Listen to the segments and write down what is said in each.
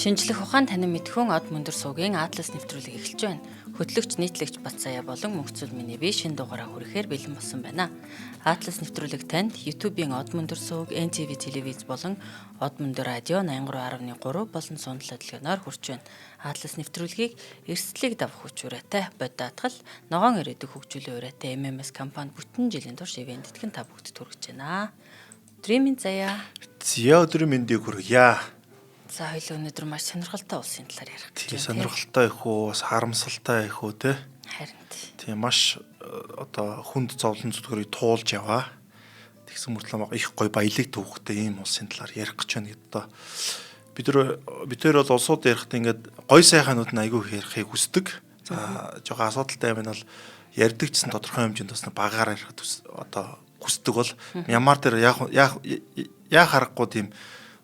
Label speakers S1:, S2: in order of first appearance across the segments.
S1: Шинжлэх ухаан танин мэдхүүн од мөндөр суугийн Atlas нэвтрүүлэг эхэлж байна. Хөтлөгч нийтлэгч Батсаяа болон мөнхцөл миний бие шинэ дугаараа хүрэхээр бэлэн болсон байна. Atlas нэвтрүүлэг танд YouTube-ийн од мөндөр сууг, NTV телевиз болон од мөндөр радио 83.3 болон сундлал хөтөлбөрөөр хүрч байна. Atlas нэвтрүүлгийг эрсдлийг давах хүч ураатай, боддаатгал, ногоон ирээдүйг хөгжүүлэх ураатай MMS компани бүтэн жилийн турш ивент тэтгэн та бүгд төрөж байна. Өдрийн заяа.
S2: Зя өдрийн мэндийг хүргье.
S1: За хоёул өнөөдөр маш сонирхолтой улсын талаар ярих гэж байна.
S2: Сонирхолтой их үү, бас харамсалтай их үү те.
S1: Харин
S2: тийм маш одоо хүнд зовлон зүтгэрийг туулж яваа. Тэгсэн мөртлөө их гой баялаг түүхтэй ийм улсын талаар ярих гэж байна гэдэг доо. Бид нэр бол улсууд ярихдаа ингээд гой сайханууд нь айгүй ярихыг хүсдэг. За жоохон асуудалтай юм нь бол ярьдаг гэсэн тодорхой хэмжээнд бас багаар ярих одоо хүсдэг бол Мьянмар дээр яах аргагүй тийм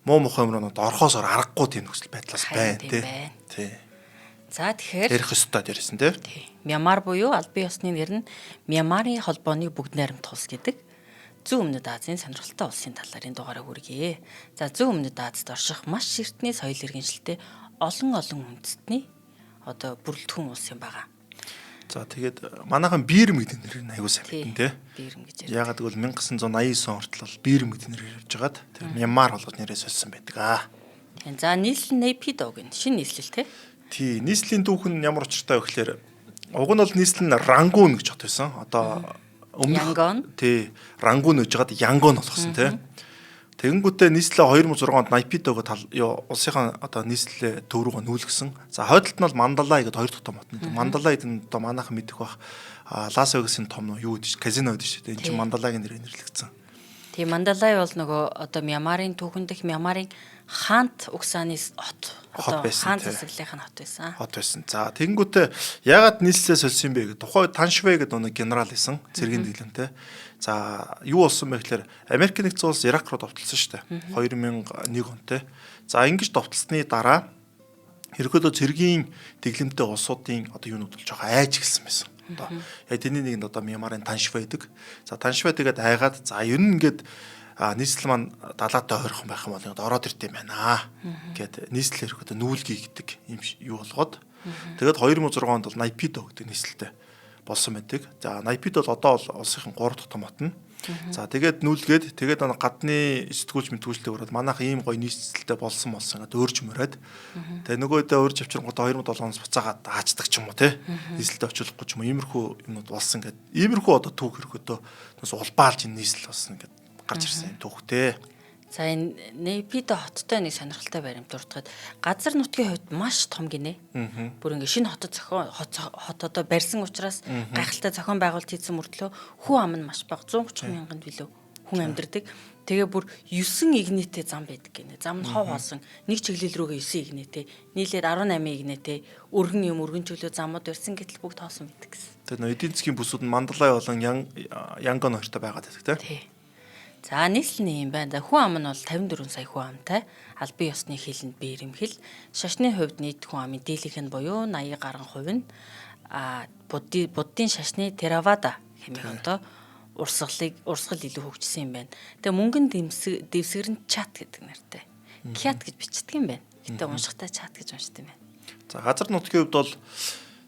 S2: муу мухай юмрууд орхоосоор аргагүй тийм нөхцөл байдлаас байна тий.
S1: За тэгэхээр
S2: ярих ёстой дээрсэн тий.
S1: Мьянмар буюу албан ёсны нэр нь Мьянмарын холбооны бүгд найрамд улс гэдэг Зүүн Өмнөд Азийн сонирхолтой улсын талаар энэ дугаараа хүргэе. За Зүүн Өмнөд Азид орших маш эртний соёл иргэншилтэй олон үндэстний одоо бүрэлдэхүүн улс юм байгаа.
S2: За тэгээд манайхан Бирм гэдэг нэрээр аягүй сайн мэднэ тий.
S1: Бирм гэж.
S2: Ягаад гэвэл 1989 он хүртэл Бирм гэдэг нэрээр явж байгаад тэр Мьянмар болгож нэрээ солисон байдаг аа.
S1: За нийслэл Naypyidaw гэн шинэ нийслэл
S2: тий. Нийслэлийн түүх нь ямар учиртай вэ гэхээр уг нь бол нийслэл нь Рангун гэж хот байсан. Одоо
S1: Янгон.
S2: Тий. Рангун гэж жагаад Янгон болгосон тий. Тэгэнгүүтээ нийслэлээ 2006 онд Naypyidaw улсынхаа одоо нийслэлээ төв рүүгээ нүүлгсэн. За хойдолт нь бол Мандалай гэдэг хоёр дахь том хот. Мандалай гэдэг нь одоо манайхан мэдэх бах Лас Вегасын том юу гэдэг чинь казино гэдэг шүү дээ. Энэ чинь Мандалайгийн нэрээр нэрлэгдсэн.
S1: Тийм Мандалай бол нөгөө одоо Мьянмарын түүхэн дэх Мьянмарын хаант угсааны хот. Одоо хаант засаглалын хот байсан.
S2: Хот байсан. За тэгэнгүүтээ яагаад нийслэлээ солисон юм бэ гэдэг тухай Таншвэ гэдэг нэг генерал исэн цэргийн дэглэмтэй. За юу болсон бэ гэхээр Америк нэгдсэн улс Ирак руу довтлсон шүү дээ. 2001 онтой. За ингэж довтлсны дараа ерөөдөө цэргийн дэглэмтэй улсуудын одоо юунууд бол жоохон айж гэлсэн байсан. Одоо яг тэрний нэгэнд одоо Мьянмарын Таншвэ гэдэг. За Таншвэ тэгээд айгаад за ер нь ингээд нийслэл маань далаатай ойрхон байх юм бол ороод ирт юм байна гэд нийслэл ерөөдөө нүүлгий гэдэг юм юу болгоод тэгээд 2006 онд бол Naypyidaw гэдэг нийслэлтэй болсон байдаг. За Naypyidaw бол одоо бол улсынхын 3 дахь том хот нь. За тэгээд нүүлгээд тэгээд гадны сэтгүүлч мэтгүүлчтэй өрөөд манайх ийм гоё нийслэлтэй болсон ингээд өөрж мөрөөд тэгээд нөгөөдөө өөрж авчиргууд 2007 оноос буцаагаад аачдаг ч юм уу те нийслэлтэй очихлохгүй ч юм уу иймэрхүү юмуд болсон ингээд иймэрхүү одоо түүх өргөдөө бас улбаалж энэ нийслэл болсон ингээд гарч ирсэн юм түүхтэй.
S1: За энэ Naypyidaw хоттой нэг сонирхолтой баримт дурдахад газар нутгийн хувьд маш том гинэ. Бүр ингээ шинэ хот одоо барьсан учраас гайхалтай зохион байгуулалт хийсэн мөртлөө хүн ам нь маш бага 130 мянганд билүү хүн амьдардаг. Тэгээ бүр 9 игнэтэй зам байдаг гинэ. Зам нь хов хоосон нэг чиглэл рүүгээ 9 игнэтэй нийлээд 18 игнэтэй өргөн чөлөө замууд барьсан гэтэл бүгд хоосон байдаг гэсэн.
S2: Тэгээ эдийн засгийн бүсүүд нь Мандалай болон Янгон хоёртой байгаад байдаг
S1: тий. За нийслэл нь юм байна. Хүн ам нь бол 54 сая хүн амтай. Албан ёсны хилэнд биерэмхэл. Шашны хувьд нийт хүн амын дийлэнх нь буюу 80 гаруй хувь нь буддын шашны Theravada хэмээх одоо урсгал илүү хөгжсөн юм байна. Тэгээ мөнгөн дэвсгэр нь чат гэдэг нэртэй. Кят гэж бичдэг юм байна. Гэтэ уншихтаа чат гэж уншдаг юм байна.
S2: За газар нутгийн хувьд бол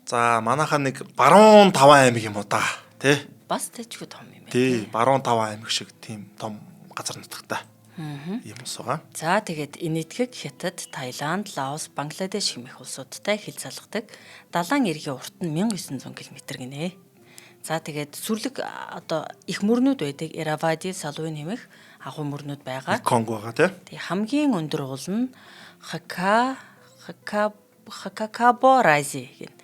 S2: за манайхаа нэг баруун 5 аймаг юм уу да тий.
S1: Бас тэжгүй том юм байна.
S2: Тий, баруун 5 аймаг шиг тийм том газар нутагтай. Юм ус байгаа.
S1: За тэгээд Энэтхэг, Хятад, Таиланд, Лаос, Бангладеш хэмээх улсуудтай хил залгадаг. Далайн эргийн урт нь 1900 км гинэ. За тэгээд сүрлэг одоо их мөрнүүд байдаг. Irrawaddy, Salween хэмээх агуу мөрнүүд байгаа.
S2: Конго байгаа тий.
S1: Тэгээд хамгийн өндөр уул нь Hakakaborazi гэнэ.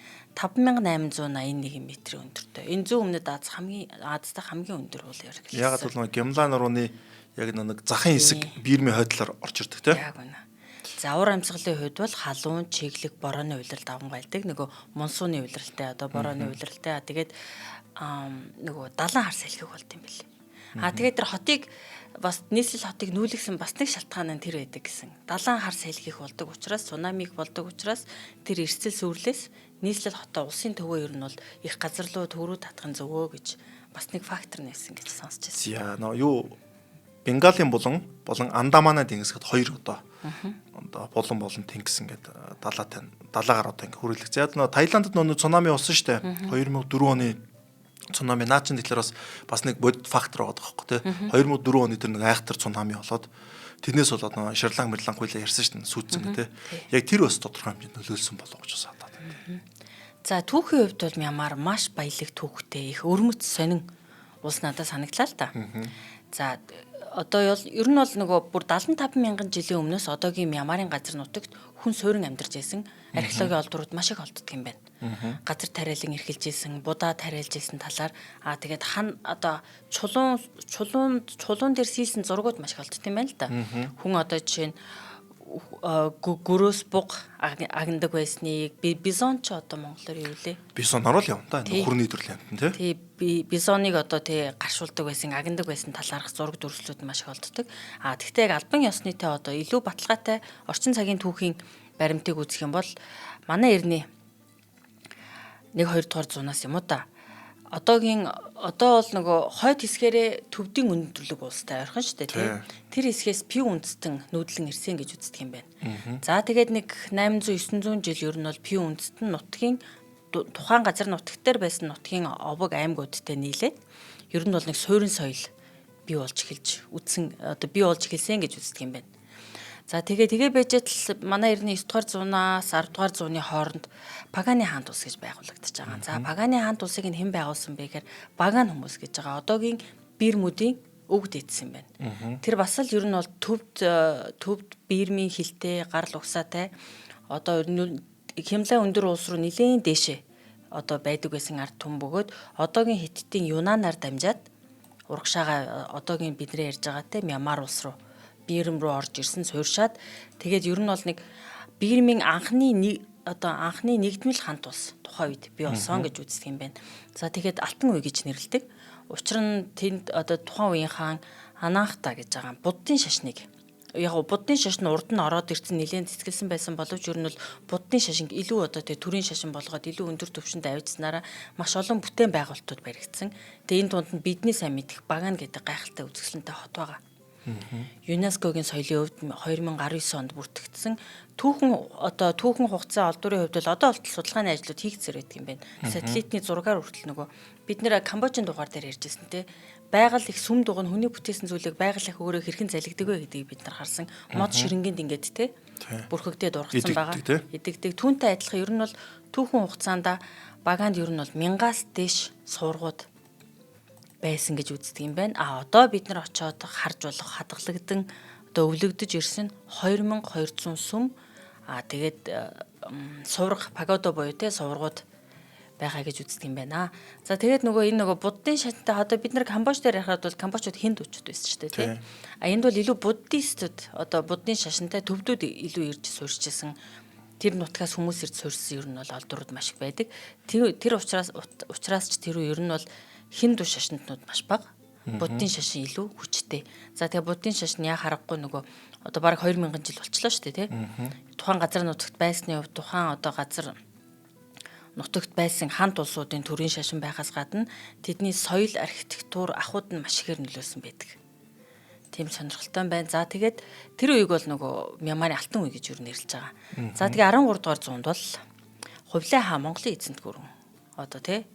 S1: 5881 метрийн өндөртэй. Энэ Зүүн Өмнөд Азтай хамгийн өндөр уул яг хэлсэн.
S2: Ягаад бол Гямлаа нурууны яг нэг захын хэсэг Бирмийн хойдлоор орж ирдэг тийм.
S1: Яг үнэ. За уур амьсгалын хувьд бол халуун, чиглэг, борооны улирал давмгайлдаг. Нөгөө монсууны улиралтай одоо борооны улиралтай. Тэгээд нөгөө далайн хар салхиг болт юм бэл. Тэгээд тэр хотыг бас нийслэл хотыг нүүлгсэн бас нэг шалтгаан нь тэр байдаг гэсэн. Далайн хар салхи их болдог учраас, цунами их болдог учраас тэр эрсдэл сүрлээс нийслэл хотоо улсын төвөө ер нь бол их газар руу төрөө татахын зөвөө гэж бас нэг фактор нээсэн гэж сонсч байсан.
S2: Яа юу Бенгалийн болон Андаманы тэнгисгэд хоёр одоо болон тэнгис ингээд далаагаар одоо ингээд хүрээлэх. За нөө Таиландд нөө цунами болсон штэ. 2004 оны цунами наачин тэгэхээр бас нэг бодит фактор байгаа байхгүй тий. 2004 оны тэр нэг айхтар цунами болоод тэрнээс болоод нөө Шри-Ланка хуйлаа ярьсан штэ сүйдсэн тий. Яг тэр бас тодорхой хэмжээнд нөлөөлсөн болов гэж бодоод байна.
S1: За түүхийн хувьд бол Мьянмар маш баялаг түүхтэй их өрмөц сонин улс надад санагдлаа л да. За одоо ер нь бол нөгөө бүр 75 мянган жилийн өмнөөс одоогийн Мьянмарын газар нутагт хүн суурин амьдарч байсан археологийн олдрууд маш их олддог юм байна. Газар тариалан эрхэлж исэн, будаа тариалж исэн талаар тэгээд одоо чулуун дээр хийсэн зургууд маш их олддог юм байна л да. Хүн одоо жишээ нь гөрөөс буг агнадаг байсныг бизон ч одоо монголоор юу лээ?
S2: Бизоноор л явна та нөхөрний төрлийн амтан тий.
S1: Бизоныг одоо гаршуулдаг байсан, агнадаг байсан талаарх зураг дүрслүүд маш их олддог. Тэгтээ яг албан ёснытай одоо илүү баталгаатай орчин цагийн түүхийн баримтыг үзэх юм бол манай эртний 1-2 дугаар зуунаас юм уу та. Одоо бол нөгөө хойд хэсгээрээ төвдийн өндөрлөг улстай ойрхон шүү дээ тий. Тэр хэсгээс пив үндэстэн нүүдлэн ирсэн гэж үздэг юм байна. За тэгээд нэг 800-900 жил ер нь бол пив үндэстэн нутгийн тухайн газар нутагт дээр байсан нутгийн овог аймагуудтай нийлээд ер нь бол нэг суурин соёл бий болж эхэлсэн гэж үздэг юм байна. За тэгээ бэжэт манай эртний 9 дугаар зуунаас 10 дугаар зууны хооронд Паганы хаант улс гэж байгуулагдаж байгаа. За Паганы хаант улсыг хэн байгуулсан бэ гэхээр Баган хүмүүс гэж байгаа. Одоогийн Бирмүүдийн өвөг дээдс юм байна. Тэр бас л ер нь бол төвд Бирмийн хилтэй гарал угсаатай одоо хямлаа өндөр улс руу нэлээд дээшээ одоо байдаг байсан ард түмэн бөгөөд одоогийн Хиттийн Юнанаар дамжаад урагшаага одоогийн бидний ярьж байгаатай Мьянмар улс руу Бирм руу орж ирсэн суурьшаад тэгээд ер нь бол нэг Бирмийн анхны нэгдмэл хамт улс тухайн үед бий болсон гэж үздэг юм байна. За тэгээд Алтан үе гэж нэрлэдэг. Учир нь тэнд одоо тухайн үеийн хаан Анаахта гэж байгаа буддын шашныг буддын шашин урд нь ороод ирсэн нэлээд цэцгэлсэн байсан боловч ер нь бол буддын шашин илүү одоо төрийн шашин болгоод илүү өндөр түвшинд авчирснараа маш олон бүтээн байгуулалтууд баригдсан. Тэгээд энэ дунд нь бидний сайн мэдих Баган гэдэг гайхалтай үзэсгэлэнтэй хот байгаа. ЮНЕСКОгийн соёлын өвд 2019 онд бүртгэгдсэн түүхэн хугацаа олдврын хувьд бол одоо болтол судалгааны ажлууд хийгдсээр байдаг юм байна. Сателлитний зургаар хүртэл нөгөө бид нэр Камбожийн дугаар дээр ярьжсэн те байгаль их сүм дугуй хүний бүтээсэн зүйлийг байгаль их өөрөө хэрхэн залгидаг вэ гэдгийг бид нар харсан. Мод ширэнгэнд ингээд те бүрхэгдээд ургацсан байгаа. Идэгдэг түүнтэй адилхан ер нь бол түүхэн хугацаанд Баганд ер нь бол 1000-аас дээш суургууд байсан гэж үздэг юм байна. Одоо бид нар очиод харж болох хадгалагдан одоо өвлөгдөж ирсэн 2200 сүм тэгээд сувраг пагода буюу те суврагууд байгаа гэж үздэг юм байна. За тэгээд энэ буддын шаттай одоо бид нар Камбож дээр ярихад бол камбожууд хиндуучууд байсан шүү дээ тий. Энд бол илүү буддистууд одоо буддын шашинтай төвдүүд илүү ирж суурьжсэн. Тэр нутгаас хүмүүс ирж суурьсан ер нь бол олдрууд маш их байдаг. Тэр учраас ч тэр ер нь бол хинду шашинтнууд маш бага. Буддын шашин илүү хүчтэй. За тэгээ буддын шашин яа харахгүй одоо бараг 2000 жил болчлоо шүү дээ тий. Тухайн газар нутагт байсны хувьд тухайн одоо газар нутагт байсан хамт улсуудын төрийн шашин байхаас гадна тэдний соёл, архитектур, ахуйд нь маш ихээр нөлөөлсөн байдаг. Тийм сонирхолтой байна. За тэгээд тэр үеиг бол Мьянмарын алтан үе гэж юу нэрлэж байгаа. За тэгээ 13 дугаар зуунд бол Хувлаа хаан Монголын эзэнт гүрэн одоо тий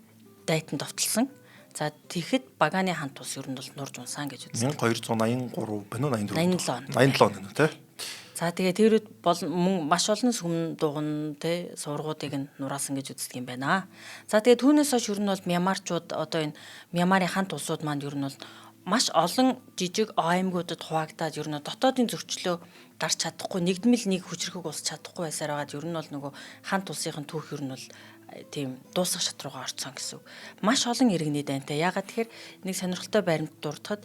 S1: дайтан довтлсон. За тэгэхэд Баганы хаант улс ер нь бол нурж унсан гэж үздэг.
S2: 1283 байна уу
S1: 84
S2: 87 он тий.
S1: За тэгээ тэр үед бол маш олон сүм дугуйн те сургуудыг нь нураасан гэж үздэг юм байна. За тэгээ түүнээс хойш ер нь бол Мьянмарчууд одоо энэ Мьянмарын хамт улсууд манд ер нь бол маш олон жижиг аймагуудад хуваагдаад ер нь дотоодын зөрчлөө гарч чадахгүй нэгдмэл нэг хүчрхэг улс чадахгүй байсаар байгаад ер нь бол хамт улсынхын түүх ер нь бол тийм дуусах шат руугаа орцсон гэсэн. Маш олон иргэний дайнтай. Ягаад тэгэхээр нэг сонирхолтой баримт дурдахад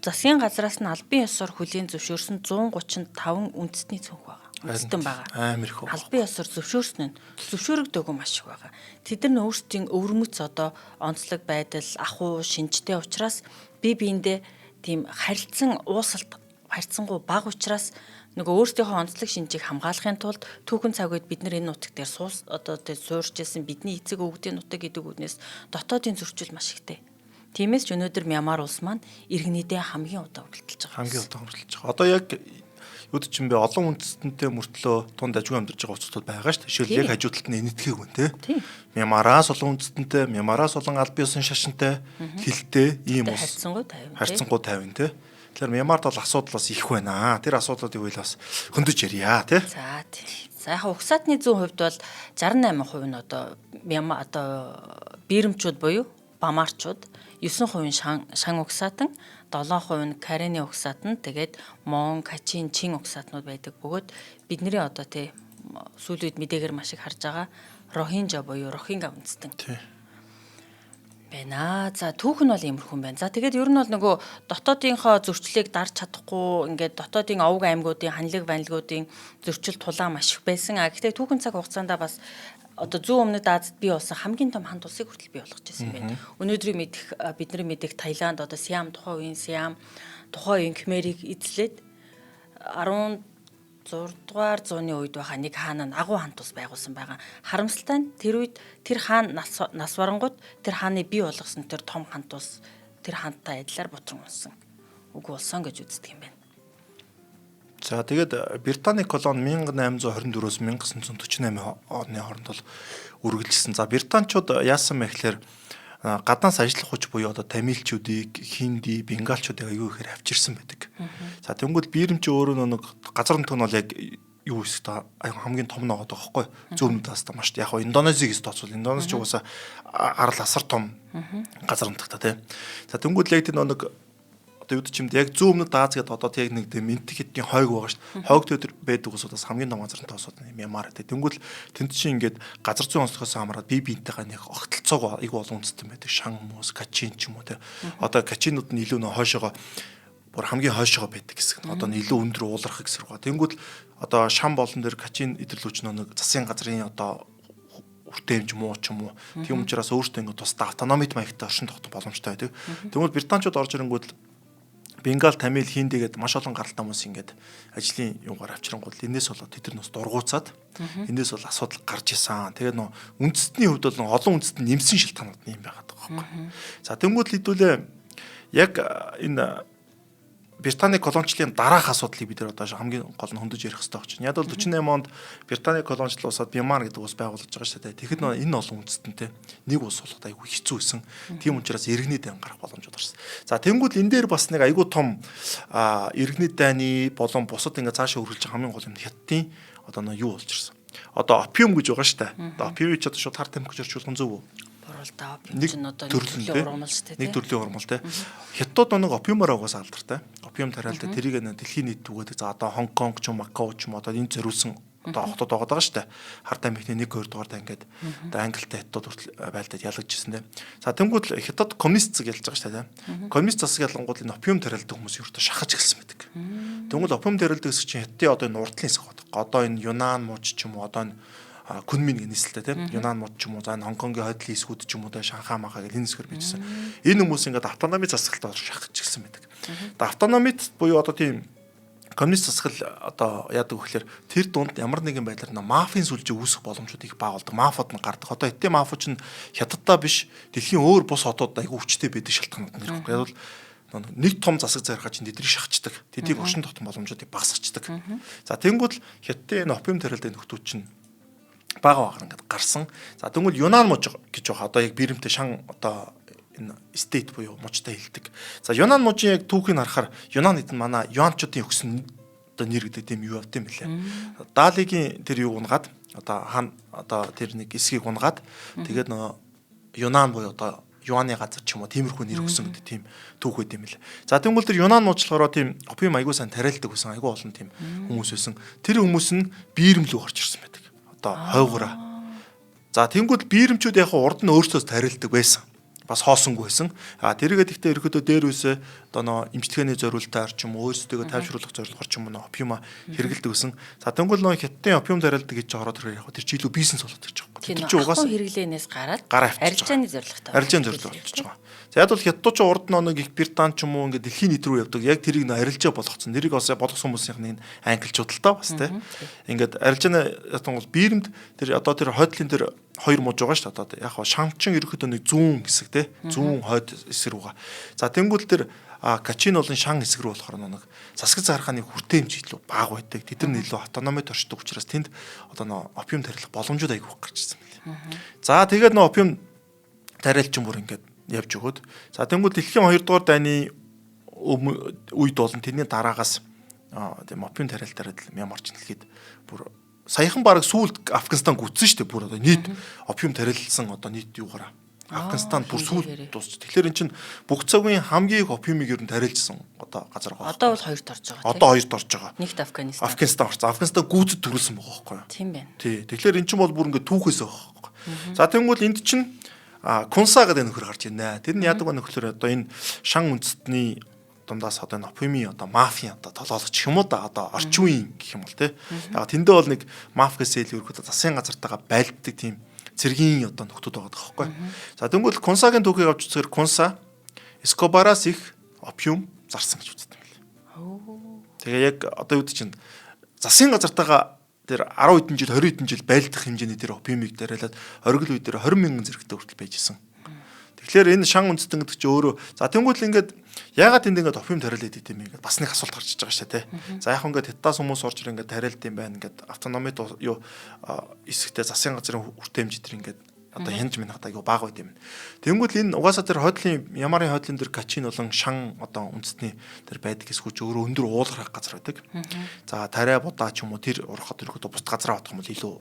S1: засгийн газраас нь албан ёсоор хүлээн зөвшөөрсөн 135 үндэстний цонх байгаа. Үндэстэн байгаа.
S2: Амар их.
S1: Албан ёсоор зөвшөөрсөн нь зөвшөөрөгдөөгүй маш их байгаа. Тэд нар өөрсдийн өвөрмөц одоо онцлог байдал, ахуй, шинжтэй учраас бие биендээ тийм харилцсангуй бага учраас нөгөө өөрсдийнхөө онцлог шинжийг хамгаалахын тулд түүхэн цаг үед бид нар энэ нутаг дээр суурч байсан бидний эцэг өвгдийн нутаг гэдэг үгнээс дотоодын зөрчил маш ихтэй. Тиймээс ч өнөөдөр Мьянмар улс маань иргэнийдээ хамгийн удаа өргөлдөлж байгаа.
S2: Хамгийн удаа өргөлдөлж байгаа. Одоо яг юуд ч юм бэ олон үндэстэнтэй мөртлөө тунд ажгүй амьдарч байгаа улсууд байгаа шүү дээ. Жишээл яг хажуу талд нь энэтхэг үн те. Мьянмараас олон үндэстэнтэй, Мьянмараас олон аль биесын шашинтай, хилтэй ийм улс. Харьцангуй 50 те. Тэгэхээр Мьянмард бол асуудал бас их байна. Тэр асуудлуудыг үйл бас хөндөж ярья те.
S1: За тийм. За яг угсаатны зүүн хувьд бол 68% нь одоо Мьянмар биеэрэмчүүд буюу Бамаарчууд 9% шан угсаатан, 7% нь Карени угсаатан, тэгээд Мон, Качин, Чин угсаатнууд байдаг. Бөгөөд бидний одоо сүүлийн үед мэдээгээр маш их харж байгаа Рохинжа буюу Рохинга үндэстэн. Байна. За түүх нь бол иймэрхүү юм байна. За тэгээд ер нь бол нөгөө дотоодынхоо зөрчлийг дарж чадахгүй ингээд дотоодын овг аймагуудын ханилэг банилгуудын зөрчил тулаан маш их байсан. Гэхдээ түүхэн цаг хугацаанд бас одоо зүүн өмнөд Азид бий болсон хамгийн том ханд улсыг хүртэл бий болгож ирсэн байна. Өнөөдрийн бидний мэдих Таиланд одоо Сиам тухайн үеийн Khmerийг эзлээд 16 дугаар зууны үед байгаа нэг хаан нь агуу ханд ус байгуулсан байгаа. Харамсалтай нь тэр үед тэр хаан нас барангууд тэр хааны бий болгосон тэр том ханд ус тэр хантай адилаар бутран унсан. Үгүй болсон гэж үздэг юм байна.
S2: За тэгээд Британий колони 1824-өөс 1948 оны хооронд бол үргэлжилсэн. За британчууд яасан бэ гэхээр гаднаас ажиллах хүч буюу одоо тамилчуудыг, хинди, бенгалчуудыг аюу ихээр авчирсан байдаг. За тэнгууд биеэрэмч өөрөө нэг газар нутаг нь бол яг юу хэсэг хамгийн том ногоод байгаа байхгүй зөв нүдээс та маш яг Индонезиг тооцвол Индонез ч угаасаа арал асар том газар нутагта тий. За тэнгууд яг тэр нэг одоо юу ч юм яг зүүн өмнөд Аз гэдэг одоо яг нэг мэнтэг хэдний хойг байгаа шүү дээ. Хойгт өдөр байдаг усудаас хамгийн том газар тоосууд Мьянмар гэдэг. Тэнгүүл тэнд чинь ингээд газар зүйн онцлогоос хамаараад бие биентэйгээ нэг огтлцоог айгу олон үндэстэн байдаг. Шан хүмүүс, Качин ч юм уу те. Одоо Качинууд нь илүү нөө хойшоогоо бүр хамгийн хойшоогоо байдаг хэсэг. Одоо нь илүү өндөр ууларх хэсэг рүү. Тэнгүүл одоо Шан болон дээр Качин идэрлүүч нэг засгийн газрын одоо үртэмж муу ч юм уу. Тийм учраас өөртөө ингээд тусдаа автономит маягтай оршин тогтох боломжтой байдаг. Тэгвэл британчууд орж ирэнгүүт Бенгал, Тамил, Хинди гэдэг маш олон гаралтай хүмүүс ингээд ажлын юугаар авчрангууд энэс болоод тэд нар бас дургуцаад энэс бол асуудал гарч исэн. Тэгээд нөө үндэстний хувьд бол олон үндэстэн нэмсэн шилтгаанууд юм байгаад байгаа байхгүй. За тэнгууд л хэдүүлээ яг энэ Британий колоничлын дараах асуудлыг бид нар одоо хамгийн гол нь хөндөж ярих хэрэгтэй байна. Яг бол 48 онд Британий колоничлал усаад Мьянмар гэдэг улс байгуулж байгаа шүү дээ. Тэгэхэд энэ олон үндэстэнтэй нэг улс болоход айгүй хэцүү байсан. Тийм учраас иргэний дайн гарах боломжууд гарсан. За тэнгууд энэ дээр бас нэг айгүй том иргэний дайны болон бусад ингээ цаашаа үргэлж хамгийн гол юм Хятадын одоо юу болж ирсэн. Одоо опиум гэж байгаа шүү дээ. Одоо опиумыг ч одоо шууд хар тамхиж орчуулсан зөв үү?
S1: Нэг төрлийн ургамал шүү дээ.
S2: Нэг төрлийн ургамал те. Хятад нэг опиумаар угаасаа алдартай. Опиум тариалдаг тэрийг дэлхийн нийт түгээдэг. За одоо Хонконг ч Макао ч юм одоо энэ зориулсан одоо хотод байгаа шүү дээ. Хар тамхины 1-2 дугаартай ингээд одоо Англитай Хятад хүртэл байлдаад ялгажсэн те. За тэнгууд л Хятад коммунист засаг ялж байгаа шүү дээ. Коммунист засаг ялангууд энэ опиум тариалдаг хүмүүс ерөөхдөө шахаж эхэлсэн байдаг. Тэнгууд опиум тариалдаг хэсэг чинь Хятадын одоо энэ урдлын хэсэг байна. Одоо энэ Юнан мууч ч юм уу одоо Күнмин гэнэсэлтэй тийм Юнан мод ч юм уу за Хонконгийн хойдлын хэсгүүд ч юм уу да Шанхай махаа гэх энэ хэсгэр bijсэн. Энэ хүмүүс ингээд автономи засаглалтаар шахаж гисэн байдаг. Тэгээ автономит буюу одоо тийм коммунист засаглал одоо яадаг вэ гэхээр тэр дунд ямар нэгэн байдлаар мафийн сүлжээ үүсэх боломжууд их бага болдог. Мафууд нь гардаг. Одоо Хятадын мафууд нь Хятадтай биш дэлхийн өөр бус хотууд айгүй хүчтэй байдаг шалтгаанууд нэр. Яг бол нэг том засаг зархаа чинь тэднийг шахацдаг. Тэдийг оршин тогтсон боломжуудыг багасгачдаг. За тэнгууд л Хятадын опиум тариалдаг нөхдүүд чинь бага багаар ингээд гарсан. За тэгвэл Юнан муж гэж байгаа. Одоо яг биеэрэмтэй шан одоо энэ стейт буюу мужтай хэлдэг. За Юнан мужийн яг түүхийг харахаар Юнан гэдэг нь манай юанчуудын өгсөн одоо нэр гэдэг тийм юу авт юм бэлээ. Даалигийн тэр юу унгаад одоо хаан одоо тэр нэг эсгийг унгаад тэгээд нөгөө Юнан буюу одоо юаны газар ч юм уу тиймэрхүү нэр өгсөн гэдэг тийм түүх байт юм лээ. За тэгвэл тэр Юнан мужлохороо тийм опиум айгуу сайн тариалдаг байсан. Айгуу олон тийм хүмүүс байсан. Тэр хүмүүс нь биерэмлүү гарч ирсэн байдаг. Одоо хойгороо. За тэнгууд биерэмчүүд яг урд нь өөрсдөө тариалдаг байсан. Бас хоосонгүй байсан. Тэргээд ихтэй ерөөдөө дээр үсээ одоо нөө эмчилгээний зориултаар ч юм уу өөрсдөө тайвшруулах зорилгоор ч юм уу опиума хэрэгэлдэг байсан. За тэнгууд нөө Хятадын опиум тариалдаг гэж ороод ирэх яг тэр чийлүү бизнес болоод гэж байгаа. Тэд чинь угаасаа
S1: хэрэглээнээс гараад
S2: гараа авчиж
S1: арилжааны зорилготой.
S2: Арилжааны зорилго болчихж байгаа. За яг бол хятадчууд урд нэг их Британи ч юм уу ингээд дэлхийн нийт рүү явдаг. Яг тэрийг арилжаа болгоцсон. Нэрийг бас болгосон хүмүүсийнх нь англичууд л таа бас тийм. Ингээд арилжааны ятан бол биерэнд тэр одоо тэр хойдлын тэр хоёр мууж байгаа шүү дээ. Одоо яг шамчин ерөөхдөө нэг зүүн хэсэг тийм. Зүүн хойд хэсэг рүүгээ. За тэнгуэл тэр качин болон шан хэсэг рүү болохоор нэг засаг зархааны хүртээмж илүү бага байдаг. Тэд нар илүү автономид оршдог учраас тэнд одоо опиум тариалах боломжууд айгүй гарч ирсэн мэлээ. За тэгээд опиум тариалчин бүр ингээд явж өгöd. За тэнгуү дэлхийн 2 дугаар дайны үед болон тэрний дараагаас тийм опиум тариалтаараа Мьянмарч нэлгээд бүр саяхан баг сүүлд Афганистан гүцсэн шүү дээ. Бүр одоо нийт опиум тариалсан одоо нийт юугаараа Афганистан бүр сүүлд дуусч. Тэгэхээр эн чинь бүх цагийн хамгийн их опиумыг ер нь тариалжсан одоо газар байгаа.
S1: Одоо бол хоёрт орж байгаа.
S2: Одоо хоёрт орж байгаа.
S1: Нэгт Афганистан.
S2: Афганистан орсон. Афганистан гүйцэд төрүүлсэн байгаа байхгүй юу?
S1: Тийм байна.
S2: Тий. Тэгэхээр эн чинь бол бүр ингээд түүхээс байгаа байхгүй. За тэгвэл энд чинь Кунса гэдэг нөхөр гарч ирнэ. Тэр нь яадаг ба нөхлөөр одоо энэ шан үндэстний дундаас одоо опиумын одоо мафийн одоо толгойлогч юм уу да одоо орчин үеийн гэх юм бол тий. Яг тэндээ бол нэг маф гэсэн илүү ерөөдөө засгийн газартайгаа байлддаг тийм цэргийн одоо нөхдүүд байгаа байхгүй. За тэгвэл Кунсагийн түүхийг авч үзэхээр Кунса Эскобараас их опиум зарсан гэж үздэг юм байна. Тэгээ яг одоо юу гэдэг чинь засгийн газартайгаа тэр 10 хэдэн жил 20 хэдэн жил байлдах хэмжээний тэр опиумыг дараалаад оргил үе дээр 20 мянган зэрэгтэй хүртэл байжсэн. Тэгэхээр энэ шан үндэстэн гэдэг чинь өөрөө за тэнгуүл ингээд ягаад энд ингээд опиум тариалаад идэм юм ингээд бас нэг асуулт гарч иж байгаа шүү дээ. За яг ингээд хятадас хүмүүс орж ир ингээд тариалд юм байна ингээд автономид юу эсэгтэй засгийн газрын хүртээмж тэр ингээд одоо хянж минахтай аюу бага байд юм. Тэнгүүл энэ угаасаа тэр хойдлын Мьянмарын хойдлын тэр качин болон шан одоо үндэсний тэр байдаг хэсгүүч өөрөө өндөр уулгарах газар байдаг. За тариа будаа ч юм уу тэр урахад өргөдөө бус газар авах юм бол илүү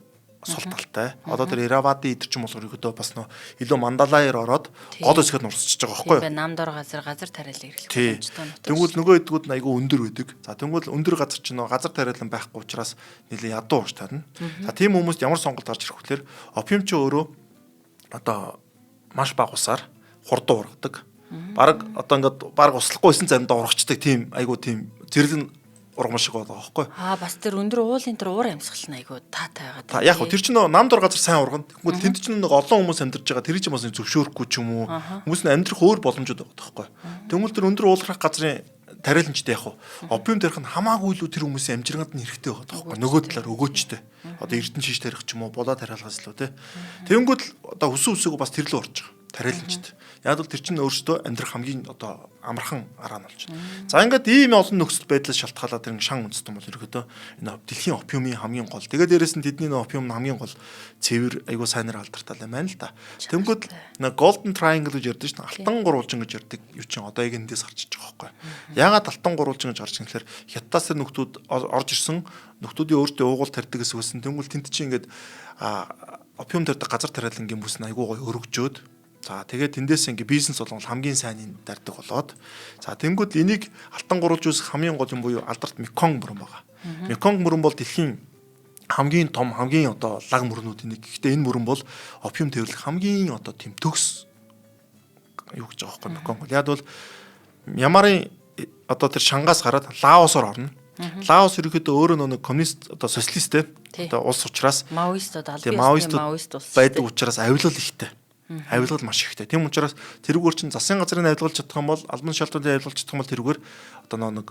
S2: сул талтай. Одоо тэр Иравади идэр ч юм бол өргөдөө бас нөө илүү Мандалаяар ороод гол хэсгэд нурсчихж байгаа байхгүй юу?
S1: Тийм намдор газар тариалал ирэх
S2: боломжтой. Тэнгүүл нөгөө эдгүүд нь аюу өндөр байдаг. За тэнгүүл өндөр газар ч нөө газар тариалан байхгүй учраас нэлээ ядуу урч тарна. За тийм хүмүүст ямар сонголт гарч ирэх вөхлөөр опиум ч өөрөө одоо маш бага усаар хурдан ургадаг. Бараг одоо ингээд бараг услахгүйсэн заримдаа ургачдаг тийм айгуу тийм зэрлэн ургамал шиг байгаа байхгүй.
S1: Бас тэр өндөр уулын тэр уур амьсгал нь айгуу таатай байгаа.
S2: Яг хөө тэр чинь намдор газар сайн ургана. Тэгвэл тэнд чинь нэг олон хүмүүс амьдарч байгаа. Тэр чинь бас зөвшөөрөхгүй ч юм уу. Хүмүүс нь амьдрах өөр боломжууд байгаа байхгүй. Тэгвэл тэр өндөр уулгарах газрын тариаланчтай яг опиум тарих нь хамаагүй илүү тэр хүмүүсийн амжирганд нь хэрэгтэй байгаа байхгүй. Нөгөө талаар өгөөчтэй. Одоо эрдэнэ шиш тарих ч юм уу, булаа тариалгаас илүү те. Тэнгүүд л одоо хүсэн үсээгөө бас тэрлөө орж байгаа. Тариаланчд. Яг бол тэр чинь өөрөөсөө амьдрах хамгийн одоо амархан арга нь болж байна. За ингээд ийм олон нөхцөл байдлаас шалтгаалаад тэр шан үндэстэн бол ерөөдөө энэ дэлхийн опиумын хамгийн гол. Тэгээд дээрэс нь тэдний опиум хамгийн гол цэвэр айгуу сайнаар алдартай юм байна л да. Тэнгүүд нэг golden triangle гэж ярьдаг шин алтан гурвалжин гэж ярьдаг юу чинь одоо яг эндээс гарч иж байгаа байхгүй. Ягаад алтан гурвалжин гэж гарч ирэх гэхээр хятадаас тэр нөхдүүд орж ирсэн нөхдүүдийн өөртөө уугуул тарьдаг гэсэн үсэн. Тэнгүүд тэнд чинь ингээд опиум тарьдаг газар тариалангийн бүс нь айгуу гоё өргөжөөд за тэгээд тэндээс ингээ бизнес болгол хамгийн сайныг дардаг болоод за тэнгууд энийг алтан гурвалж үүсэх хамгийн гол юм буюу алдарт Меконг мөрөн байгаа. Меконг мөрөн бол дэлхийн хамгийн том хамгийн одоо лаг мөрнүүдийн нэг. Гэхдээ энэ мөрөн бол опиум тээвэрлэх хамгийн одоо тийм төгс юу гэж байгаа байхгүй Меконг. Яг бол Мьянмарын одоо тэр Шангаас гараад Лаосоор орно. Лаос ерөөдөө өөрөө нэг коммунист одоо социалист одоо улс учраас
S1: маоистууд маоист улс
S2: байдаг учраас авилал ихтэй. Авилгал маш ихтэй. Тийм учраас тэрүүгээр чинь засгийн газрын авилгалж чадах юм бол албан шалтгааны авилгалж чадах юм бол тэрүүгээр одоо нэг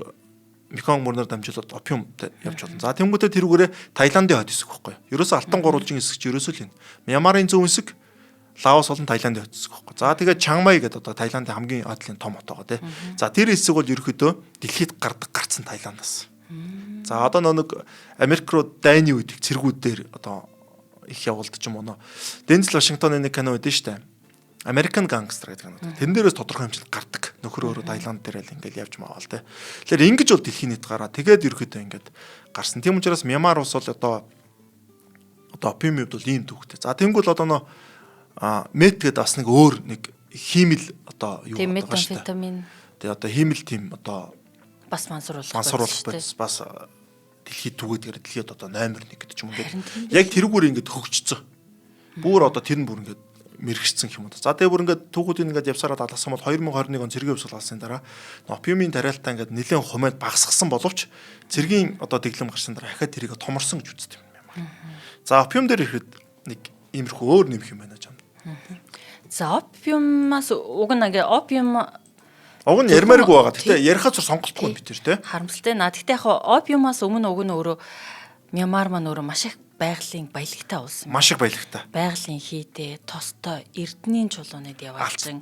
S2: Меконг мөрнөр дамжуулаад опиум явж болно. За тэнгуүтээ тэрүүгээрээ Таиландын хойд хэсэг байхгүй. Ерөөсөө алтан гурвалжин хэсэг чи ерөөсөө л энэ. Мьянмарын зүүн хэсэг Лаос болон Таиландын хойд хэсэг байхгүй. За тэгээд Чангмай гэдэг одоо Таиландын хамгийн хойдлын том хот байгаа тий. За тэр хэсэг бол ерөөдөө дэлхийд гарсан Таиландаас. За одоо нэг Америк руу дайны үед цэргүүд дээр одоо их явуулдаг юм уу. Дензел Вашингтоны нэг кино байдсан шүү дээ. American Gangster гэдэг кино. Тэрэн дээрээс тодорхой хэмжээнд гардаг. Нөхөр өөрөө Таиланд дээр л ингээл явж маавал те. Тэгэхээр ингэж бол дэлхийн нийт гараа тэгээд ерөөдөө ингээд гарсан. Тийм учраас Мьянмар улс бол одоо опиумд бол ийм төвхтэй. За тэнгуэл одоо мет гэдэг бас нэг өөр нэг хиймэл одоо юу
S1: байгаа шүү дээ.
S2: Тэгээ одоо хиймэл тийм одоо
S1: бас мансууруулах
S2: бас дэлхийд түгээд дэлхийд одоо номер 1 гэдэг ч юм уу. Яг тэрүүгээр ингээд хөгжцсөн. Бүр одоо тэр нь бүр ингээд мэрэгчсэн юм уу. За тэгээ бүр ингээд түүхүүдийг ингээд явсараад алгасан бол 2021 он цэргийн өвсгөл алсан дараа опиумын тариалтаа ингээд нэлээд хумайд багасгасан боловч цэргийн одоо дэглэм гарсан дараа ахаад тэрийг томорсон гэж үздэг юм байна. За опиум дээр ихэд нэг иймэрхүү өөр нэмэх юм байна жаа.
S1: За опиумаас уг нь ингээ опиум
S2: Уг нь ярмааргүй байгаа. Гэтэ ярихад ч сонголтгүй бид тэр те.
S1: Харамсалтай наа. Гэтэ яг опиумаас өмнө уг нь өөрөө Мьянмар маань өөрөө маш их байгалийн баялагтай улс юм.
S2: Маш их баялагтай.
S1: Байгалийн хийдэ, тостой, эрдэнийн чулуунууд яваалчин.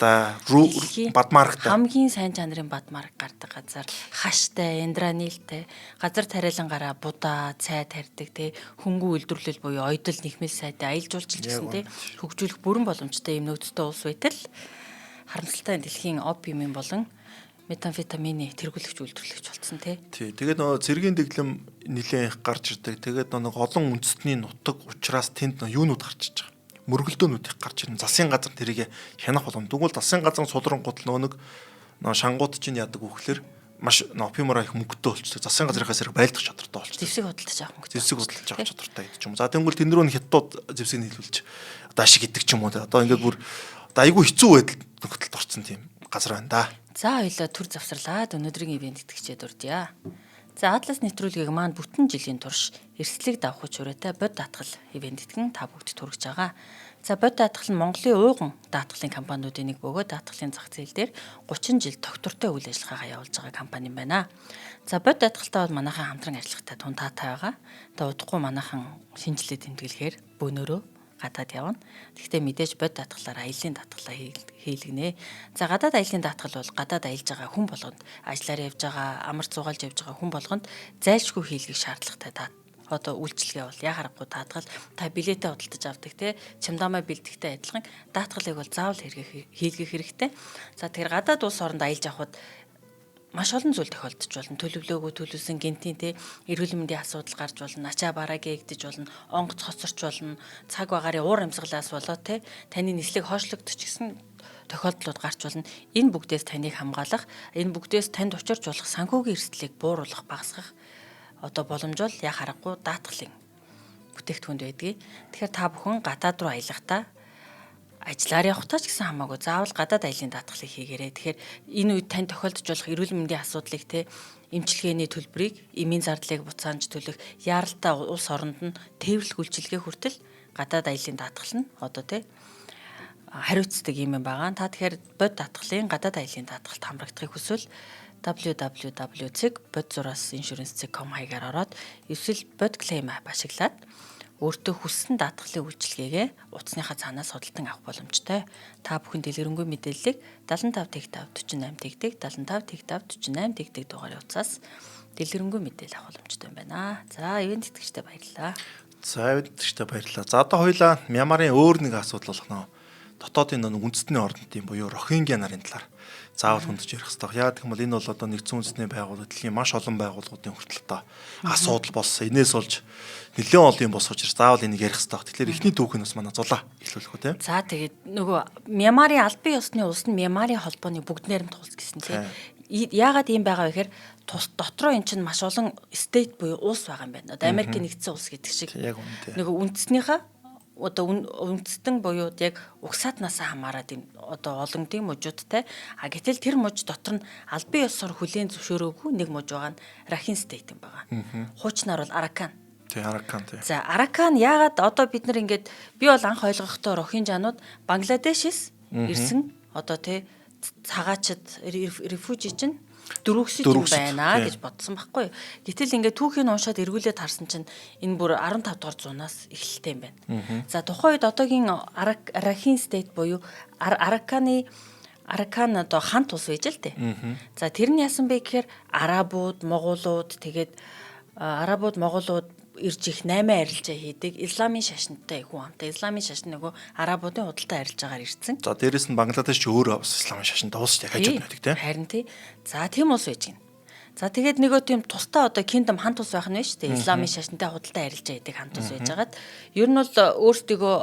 S2: Бадмарагтай.
S1: Хамгийн сайн чанарын бадмараг гардаг газар, хаштай, эндранилтай, газар тариалангаараа будаа, цай тарьдаг те, хөнгөн үйлдвэрлэл буюу ойдол нэхмэл сайтай аялал жуулчлал гэсэн те, хөгжүүлэх бүрэн боломжтой юм нөөцтэй улс байтал харамсалтай дэлхийн опиумын болон метамфетамины тэргүүлэгч үйлдвэрлэгч болсон тий.
S2: Тэгээд нөгөө цэргийн дэглэм нэлээд их гарч ирдэг. Тэгээд нөгөө олон үндэстний нутаг учраас тэнд юунууд гарч иж байгаа. Мөргөлдөөнүүд их гарч ирнэ. Засгийн газар тэрийг хянах боломж. Тэгвэл засгийн газар сулрангууд л нөгөө шангууд чинь яадаг вөхлөр маш опиумаараа их мөнгөтэй болчихдог. Засгийн газрынхаас хэрэг байлдах чадвартай болчихдог.
S1: Зэвсэг худалдаж авах мөнгөтэй.
S2: Зэвсэг худалдаж авах чадвартай гэдэг ч юм. За тэгвэл тэнд рүү хятадууд зэвсэг нийлүүлж одоо ашиг идэг ч юм уу. Одоо ингээд бүр айгүй хэцүү байдал нөхцөлд орсон тийм газар байна да.
S1: За хоёлаа төр завсарлаад өнөөдрийн ивент итгэжээ дурдъя. За Атлас нэвтрүүлгийг маань бүтэн жилийн турш эрсдлийг давах чураатай бод даатгал ивент итгэн та бүгд түргэж байгаа. За бод даатгал нь Монголын ууган даатгалын компаниудын нэг бөгөөд даатгалын зах зээл дээр 30 жил доктортой үйл ажиллагаагаа явуулж байгаа компани юм байна. За бод даатгалтай бол манайхан хамтран ажиллахтай тун таатай байгаа. Тэгээ удахгүй манайхан шинжилгээ тэмдэглэхээр бөөнөрөө гадаад явна. Гэхдээ мэдээж бод даатгалаар аялын даатгалаа хийлгэнэ. За гадаад аялын даатгал бол гадаад аялж байгаа хүн болгонд ажиллаар явж байгаа, амар цугаалж явж байгаа хүн болгонд зайлшгүй хийлгэх шаардлагатай одоо үйлчлэгээ бол яа харахгүй даатгал та билетээ худалдаж авдаг те чамдаамаа бэлтгэхтэй адилхан даатгалыг бол заавал хийлгэх хэрэгтэй. За тэгэхээр гадаад улс оронд аялж авахд маш олон зүйл тохиолдож болно. Төлөвлөөгүй төлөвлөсөн гинтийн те эрүүл мэндийн асуудал гарч болно, ачаа бараа гээгдэж болно, онгоц хоцорч болно, цаг багаарын уур амьсгалаас болоод те таны нислэг хойшлогдчих гэсэн тохиолдлууд гарч болно. Энэ бүгдээс таныг хамгаалах, энэ бүгдээс танд учирч болох санхүүгийн эрсдлийг бууруулах, багасгах одоо боломж бол яа харахгүй даатгалын бүтээгдэхүүнд байдгийг. Тэгэхээр та бүхэн гадаад руу аялахдаа ажиллаар явахдаа ч гэсэн хамаагүй заавал гадаад аялын даатгалыг хийгээрэй. Тэгэхээр энэ үед тань тохиолдож болох эрүүл мэндийн асуудлыг те эмчилгээний төлбөрийг, эмийн зардлыг буцаанж төлөх, яаралтай улс оронд нь тээвэрлэх үйлчилгээ хүртэл гадаад аялын даатгал нь одоо те хариуцдаг юм байгаа. Та тэгэхээр бод даатгалын гадаад аялын даатгалд хамрагдахыг хүсвэл www.bod6insurance.com хаягаар ороод эсвэл bod claim app ашиглаад өөртөө хүссэн даатгалын үйлчилгээгээ утасныхаа цаанаас судалдан авах боломжтой. Та бүхэн дэлгэрэнгүй мэдээллийг 75 48 48 дугаарын утсаас дэлгэрэнгүй мэдээлэл авах боломжтой юм байна. За, ивент итгэжтэй баярлалаа.
S2: За, ивент итгэжтэй баярлалаа. За, одоо хоёлаа Мьянмарын өөр нэг асуудал болох нөө дотоодын үндэстний орнуудын буюу Рохингя нарын талаар заавал хөндөж ярих хэрэгтэй. Яагаад гэх юм бол энэ бол одоо нэгдсэн үндэсний байгууллагууд дэлхийн маш олон байгууллагуудын хүртэл одоо асуудал болсон. Энээс олж нэлээд олон юм босгож ирж заавал энийг ярих хэрэгтэй. Тэгэхээр эхний түүх нь бас манай зулаа илүүлэх үү те.
S1: За тэгээд нөгөө Мьянмарын албан ёсны улс нь Мьянмарын холбооны бүгд найрамд тулс гэсэн тийм. Яагаад ийм байгаа вэ гэхээр дотроо эн чинь маш олон стейт буюу улс байгаа юм байна. Одоо Америкийн нэгдсэн улс гэдэг шиг нөгөө үндэснийхээ одоо үндэстэн буюу яг угсаатнаас хамаарат энэ одоо олон тийм мужуудтай гэтэл тэр муж дотор нь албан ёсоор хүлээн зөвшөөрөөгүй нэг муж байгаа нь Rakhine State юм байгаа. Хуучнаар бол Arakan.
S2: Тий, Arakan тий.
S1: За Arakan яагаад одоо бид нар ингээд би бол анх ойлгохдоо Рохинжанууд Бангладешээс ирсэн одоо тий цагаачд рефужи чинь дөрвөсөж юм байна гэж бодсон байхгүй. Гэтэл ингээд түүхийг уншаад эргүүлээд харсан чинь энэ бүр 15 дугаар зуунаас эхэлтэй юм байна. За тухайн үед одоогийн Rakhine State буюу Arakan одоо хамт улс байж л дээ. За тэр нь яасан бэ гэхээр арабууд, монголууд тэгээд монголууд ирж их 8 арилжаа хийдэг. Исламын шашинтай хүн хамтаа исламын шашин нөгөө арабуудын худалдаа арилжаагаар ирсэн.
S2: За дээрэс нь Бангладеш ч өөрөө бас исламын шашинтай улс хажууд байдаг тийм.
S1: Харин тий. За тийм улс байж гин. За тэгээд нөгөө тийм тусдаа одоо киндом хамт улс байх нь шүү дээ. Исламын шашинтай худалдаа арилжаа хийдэг хамт улс байж байгаад ер нь бол өөрсдөө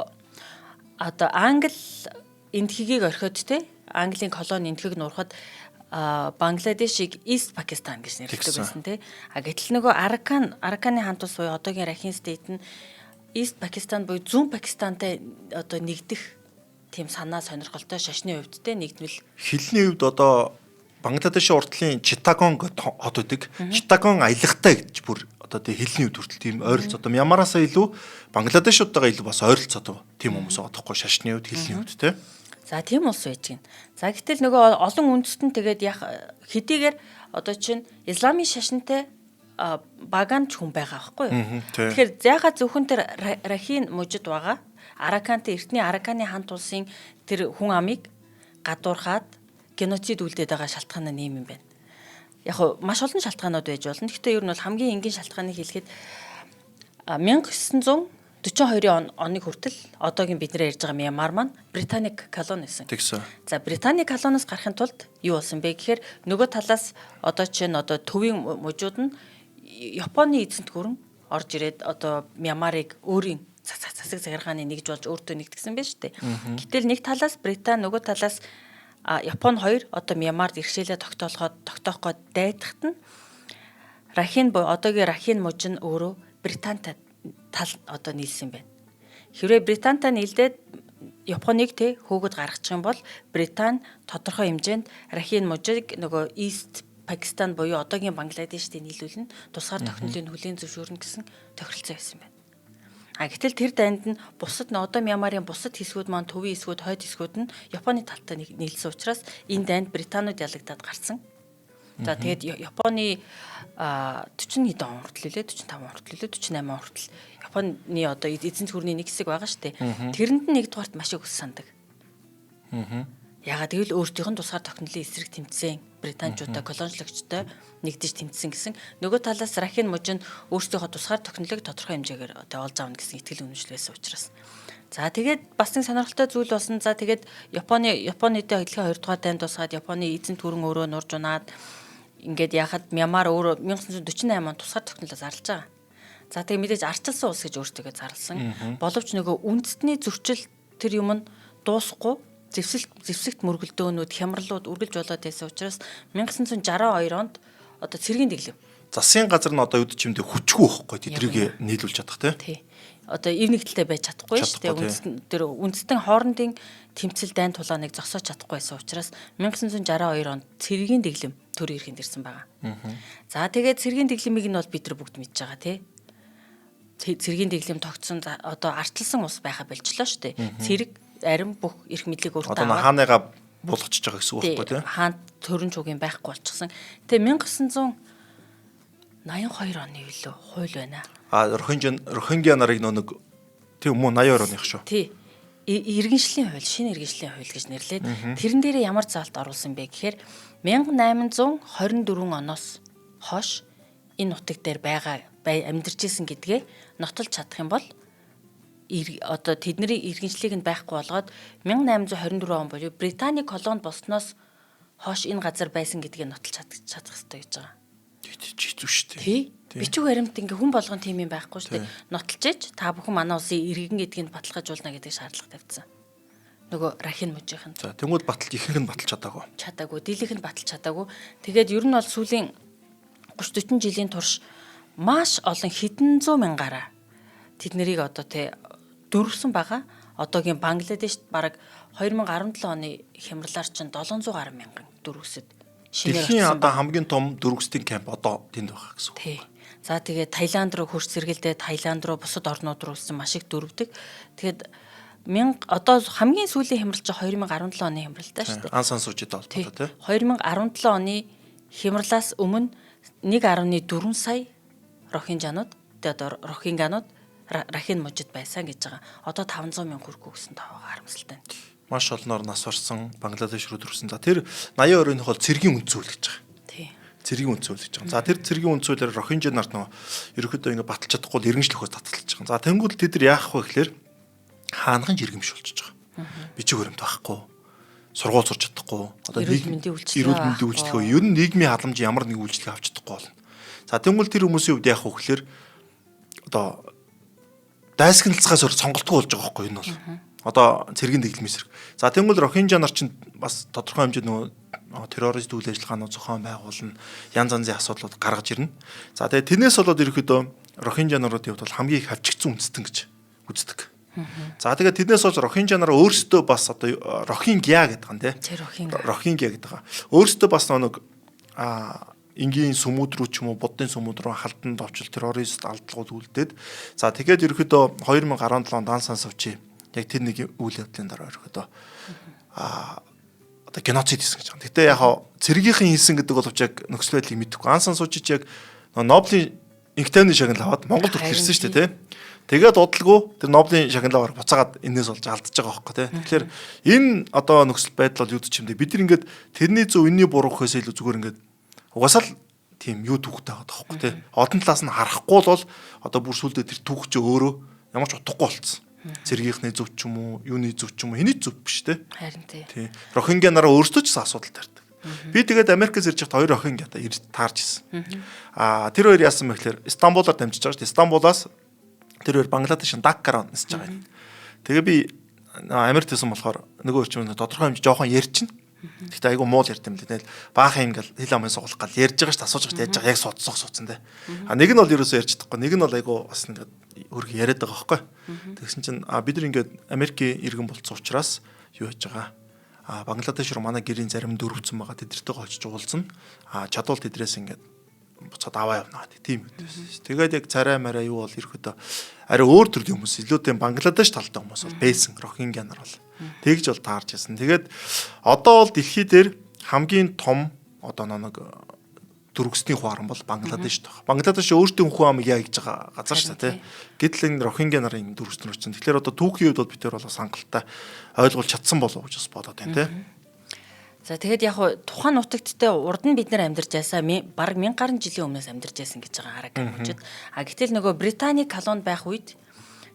S1: одоо Англи эндхийг орхиод тий. Английн колони эндхийг нуурахад Бангладешийг East Pakistan гэж нэрлэдэг байсан тий. Гэтэл нөгөө Arаканы хамт улс буюу одоогийн Rakhine State нь East Pakistan буюу зүүн Пакистантай одоо нэгдэх тийм санаа сонирхолтой шашны хувьд те нэгдвэл
S2: хэлний хувьд одоо Бангладешийн урдлын Chittagong хот үүдэг. Chittagong аялагтай гэж бүр одоо тий хэлний үед хүртэл тийм ойролцоо одоо Мьянмараасаа илүү Бангладешуудтайгаа илүү бас ойролцоо тийм хүмүүс байгаа тоххой шашны үед хэлний үед тий.
S1: За тийм улс байж гин. За гэтэл нөгөө олон үндэстэн тэгээд хэдийгээр одоо чинь исламын шашинтай багаанч хүн байгаа байхгүй юу? Тэгэхээр яагаад зөвхөн тэр Рахин мужид байгаа Аракантай эртний Араканы хамт улсын тэр хүн амыг гадуурхаад геноцид үлдээд байгаа шалтгаан нь ийм юм байна. Яг нь маш олон шалтгаанууд байж болно. Гэхдээ ер нь бол хамгийн энгийн шалтгааныг хэлэхэд 1942 оны хүртэл одоогийн бидний ярьж байгаа Мьянмар маань Британик колони байсан. За Британик колониос гарахын тулд юу болсон бэ гэхээр нөгөө талаас одоо төвийн мужууд нь Японы эзэнт гүрэн орж ирээд одоо Мьянмарыг өөрийн засаг захиргааны нэгж болж өөртөө нэгтгэсэн байж тээ. Гэтэл нэг талаас Британи нөгөө талаас Японы хоёр одоо Мьянмард иргэшээлээ тогтоох гээд дайдахт нь Рахин одоогийн Рахин муж нь өөрөө Британтай тал одоо нийлсэн байна. Хэрвээ Британтай нийлдээд Японыг хөөгд гаргачих юм бол Британи тодорхой хэмжээнд Рахин мужийг нөгөө East Пакистан буюу одоогийн Бангладештэй нийлүүлнэ, тусгаар тохиолдлыг хүлээн зөвшөөрнө гэсэн тохиролцоо байсан байна. Гэтэл тэр дайнд нь бусад одоо Мьянмарын бусад хэсгүүд маань төвийн хэсгүүд, хойд хэсгүүд нь Японы талтай нийлсэн учраас энэ дайнд Британууд ялагдаад гарсан. За тэгээд Японы 40 хэдэн он хүртэл 45 он хүртэл 48 он хүртэл Японы одоо эзэнт гүрний нэг хэсэг байгаа шүү дээ. Тэрэнд нь нэгдүгээрт маш их ус сандаг. Ягаад гэвэл өөртөөх нь тусгаар тогтнолын эсрэг тэмцсэн Британчуудаа колоничлогчтой нэгдэж тэмцсэн гэсэн нөгөө талаас Рахин муж нь өөрсдийнхөө тусгаар тогтнолыг тодорхой хэмжээгээр одоо олж авна гэсэн итгэл үнэмшил байсан учраас. За тэгээд бас нэг сонирхолтой зүйл болсон. За тэгээд Японытэй хөдөлгөөний 2 дугаар дайнд тусгаад Японы эзэнт гүрэн өөрөө нурж унаад ингээд яхад Мьянмар өөрөө 1948 онд тусгаар тогтнолоо зарлаж байгаа. За тэгээд мэдээж арчилсан улс гэж өөртөө зарласан. Боловч нөгөө үндэстний зөрчил тэр юм нь дуусахгүй зэвсэгт мөргөлдөөнүүд хямралууд үргэлж болоод байсан учраас 1962 онд одоо цэргийн дэглэв.
S2: Засгийн газар нь одоо үд чимдээ хүчгүй байхгүй тэдрийг нийлүүлж чадах тий.
S1: Одоо ив нэгдэлтэй байж чадахгүй шүү дээ. Тэр үндэстэн хоорондын тэмцэл дайн тулааныг зогсоож чадахгүй байсан учраас 1962 онд цэргийн дэглэм төр ирэхэд ирсэн байгаа. За тэгээд цэргийн дэглэмийг нь бол бид нар бүгд мэдж байгаа тий. Цэргийн дэглэм тогтсон одоо арчилсан ус байха болчлоо шүү дээ. Цэрэг арим бүх эрх мэдлийг өөртөө
S2: аваад хааныгаа булгачж байгаа гэсэн үг байхгүй тий.
S1: Хаан төрөн чугийн байхгүй болчихсон. Тэгээ 1982 оны үлээ хууль байна.
S2: Рохингя нарыг нэг тийм мөн 82 оных шүү.
S1: Тий. Иргэншлийн хууль, шинэ иргэншлийн хууль гэж нэрлээд тэрэн дээр ямар заалт оруулсан бэ гэхээр 1824 оноос хойш энэ нутаг дээр амьдарч исэн гэдгээ нотолж чадах юм бол одоо тэдний иргэншлийг нь байхгүй болгоод 1824 он буюу Британий колони болсноос хойш энэ газар байсан гэдгийг нотолж чадах хэрэгтэй гэж байгаа.
S2: Хэцүү шүү дээ.
S1: Тий. Бичиг баримт ингээ хүн болгон тийм юм байхгүй шүү дээ. Нотолж иж та бүхэн манай улсын иргэн гэдгийг баталгаажуулна гэдэг шаардлага тавьсан. Нөгөө Рахин мужийнх нь.
S2: За тэнгууд ихэнх нь баталж чадаагүй.
S1: Дийлийнх нь баталж чадаагүй. Тэгээд ер нь бол сүүлийн 30-40 жилийн турш маш олон хэдэн зуун мянгаараа тэд нарыг одоо дөрвсөн байгаа. Одоогийн Бангладешт бараг 2017 оны хямралаар чинь 700 гаруй мянган дөрвсөд
S2: шинээр одоо хамгийн том дөрвсдийн камп одоо тэнд байгаа гэсэн үг.
S1: Тий. За тэгээд Таиланд руу хөрс сэргэлдээ Таиланд руу бусад орнууд руу улсан маш их дөрвдөг. Тэгээд одоо хамгийн сүүлийн хямрал чинь 2017 оны хямралтай шүү дээ.
S2: Ан сан суужид болтой тий.
S1: 2017 оны хямралаас өмнө 1.4 сая рохинжанууд одоо рохинганууд Рахин мужид байсан гэж байгаа. Одоо 500 мянган хүрэх гэсэн тоо харамсалтай.
S2: Маш олноор нас орсон Бангладеш руу төрсэн. За тэр 82 оных бол цэргийн үндсүүл гэж байгаа.
S1: Тий.
S2: Цэргийн үндсүүл гэж байгаа. За тэр цэргийн үндсүүлээр рохинж нарт нөгөө ерөөхдөө ингэ баталж чадахгүй иргэншлөхөөс татгалж байгаа. За тэнгууд тэд нар яах вэ гэхээр хаанхан жиргэмш болчихж байгаа. Бичиг баримт байхгүй. Сургууль сурч чадахгүй. Одоо эрүүл мэндийн үйлчлэгээ ер нь нийгмийн халамж ямар нэг үйлчлэг авч чадахгүй болно. За тэнгууд тэр хүмүүсийн хувьд яах вэ гэхээр одоо дайсагналцгаас өөр сонголтгүй болж байгаа байхгүй энэ бол. Одоо цэргийн дэглэмээс хэрэг. За тэгвэл рохинжа нар чинь бас тодорхой хэмжээнд нөгөө террорист үйл ажиллагаанууд зохион байгуулна, янз янзын асуудлууд гаргаж ирнэ. За тэгээд тэрнээс болоод ерөөхдөө рохинжа наруудын хувьд бол хамгийн их хавчигдсан үндэстэн гэж үздэг. За тэгээд тэрнээс болж рохинжа нар өөрсдөө бас одоо рохингя гэдэг юм тий. Рохингя гэдэг. Өөрсдөө бас нэг энгийн сүмүүд рүү ч юм уу буддын сүмүүд рүү халданд овчил террорист алдлагууд үлдээд за тэгээд ерөөдөө 2017 онд Дан Сан Су Чи яг тэр нэг үйл явдлын дараа ерөөдөө одоо геноцид хийсэн гэж байна. Гэтэ яг цэргийнхэн хийсэн гэдэг боловч яг нөхцөл байдлыг мэдэхгүй. Дан Сан Су Чи яг Нобелийн инктивны шагнал аваад Монгол төрх ирсэн шүү дээ, тий. Тэгээд удалгүй тэр Нобелийн шагналаар буцаагаад энэс болж алдчихж байгаа байхгүй тий. Тэгэхээр энэ одоо нөхцөл байдал бол юу ч юм дэ бид нар ингээд тэрний зөв энэний буруу гэхээс илүү зүгээр ингээд угаасаа л тийм юу түүхтэй байгаа байхгүй тий. Одон талаас нь харахгүй бол одоо бүр сүлдээ тэр түүх ч өөрөө ямар ч утгагүй болцсон. Цэргийнхний зөв ч юм уу, юуны зөв ч юм уу, хэний зөв биш тий.
S1: Харин тий.
S2: Тий. Рохингя нараа өөрсдөө ч асуудал тарьдаг. Би тэгээд Америкээс ирж хад 2 охин одоо таарч ирсэн. Тэр хоёр яасан бэ гэхээр Стамбулаар дамжиж байгаа шүү дээ. Стамбулаас тэр хоёр Бангладешын Даккаар нисэж байгаа юм. Тэгээ би Америкт байсан болохоор нөгөө орчмын тодорхой хэмжээ жоохон ярьчин. Гэхдээ айгу муул ярьд юм л дээ. Баахан юм гал хэл амын суулгах гал ярьж байгаа шүү дээ. Асууж байгаа яаж байгаа яг суудсан дээ. Нэг нь бол ерөөсөө ярьж чадахгүй. Нэг нь бол айгу бас ингээд хөргө яриад байгаа байхгүй. Тэгсэн чинь бид нар ингээд Америкийн иргэн болцсон учраас юу хийж байгаа. Бангладеш руу манай гэрийн зарим дөрвцэн байгаа тэдэртэйгээ очиж уулзсан. Чадвал тэдрээс ингээд буцаад аваа явна гэдэг тийм үү. Тэгээд яг царай мараа юу бол ерөөдөө арай өөр төрлийн хүмүүс илүү тийм Бангладеш талтай хүмүүс бол байсан. Рохингя нар бол тэгж бол таарч яасан. Тэгээд одоо бол дэлхий дээр хамгийн том одоо нэг дөрвөсний хуаран бол Бангладеш тах. Бангладеш өөртөө хүн амыг яагж байгаа газар шүү дээ. Гэтэл энэ Рохингя нарын дөрвөс нөр чинь. Тэгэхээр одоо түүхийн үед бол бид нар бол хангалттай ойлгуулж чадсан болов уу гэж бас бодоод байна те.
S1: За тэгэхэд яг тухайн нутагттай урд нь бид нар амьдарч байсан бараг 1000 гаруй жилийн өмнөөс амьдарч байсан гэж байгаа арга хүмүүжид. Гэтэл нөгөө Британий колонд байх үед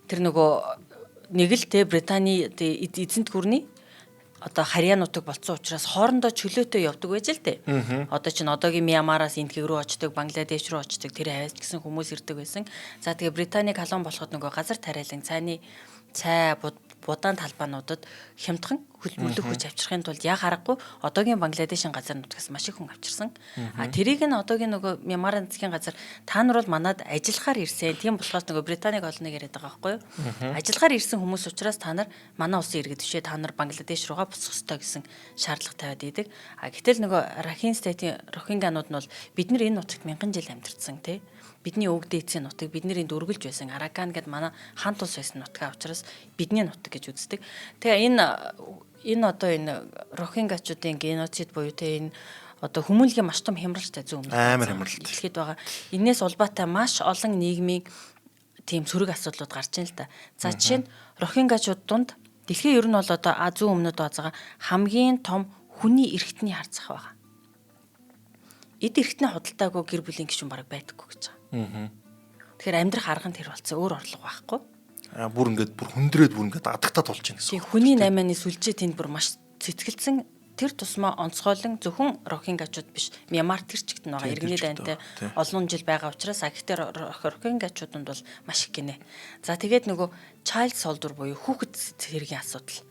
S1: тэр нөгөө нэг л те Британий эзэнт гүрний одоо харьяа нутаг болсон учраас хоорондоо чөлөөтэй явдаг байж л дээ. Одоо чинь одоогийн Мьянмараас Индийг рүү очдог, Бангладеш рүү очдог, тэр хавьяас гэсэн хүмүүс ирдэг байсан. За тэгээ Британий колон болоход нөгөө газар тариалан цайны цай будаан талбаануудад хямдхан хөлбөмбөлөх хүч авчрахын тулд яг харахгүй одоогийн Бангладешийн газар нутгаас маш их хүн авчирсан. Тэрийг нь одоогийн нөгөө Мьянмарын засгийн газар та нар бол манад ажиллахаар ирсэн. Тийм болохоос нөгөө Британий колониг яриад байгаа байхгүй юу? Ажиллахаар ирсэн хүмүүс учраас та нар манай улсын иргэд бишээ та нар Бангладеш руугаа буцах ёстой гэсэн шаардлага тавиад идэг. Гэтэл нөгөө Rakhine State-ийн Рохингянууд нь бол бид нар энэ нутагт 1000 жил амьдарсан тий. Бидний өвгдөө эцсийн нутаг бидний дөрвөлж байсан Аракан гэд манай хаан тус байсан нутгаа учраас бидний нутаг гэж үздэг. Тэгээ энэ одоо энэ Рохингачуудын геноцид буюу те энэ одоо хүмүүнлэгийн маш том хямралтай зүүн
S2: амар хямралтай
S1: дэлхийд байгаа. Энээс улбаатай маш олон нийгмийн тийм сөрөг асуудлууд гарч ийн л та. За жишээ нь Рохингачууд донд дэлхийн ер нь бол одоо зүүн өмнөд Азийн хамгийн том хүний эрхтний харцах байгаа. Эд эрхтний худалдаагүй гэр бүлийн гишүүн бараг байдаггүй гэж байгаа. Тэгэхээр амьдрах арга нь тэр болсон өөр орлого байхгүй.
S2: Бүр хүндрээд адагтаад болж байна гэсэн.
S1: Тийм хүний 8-ны сүлжээ тэнд бүр маш цэцгэлсэн тэр тусмаа онцгойлон зөвхөн Рохингачууд биш Мьянмар тэр чигт нь байгаа иргэний дайнтай олон жил байгаа учраас гэхдээ Рохингачуудад бол маш их гинэ. За тэгээд нөгөө child soldier буюу хүүхэд зэргийн асуудал.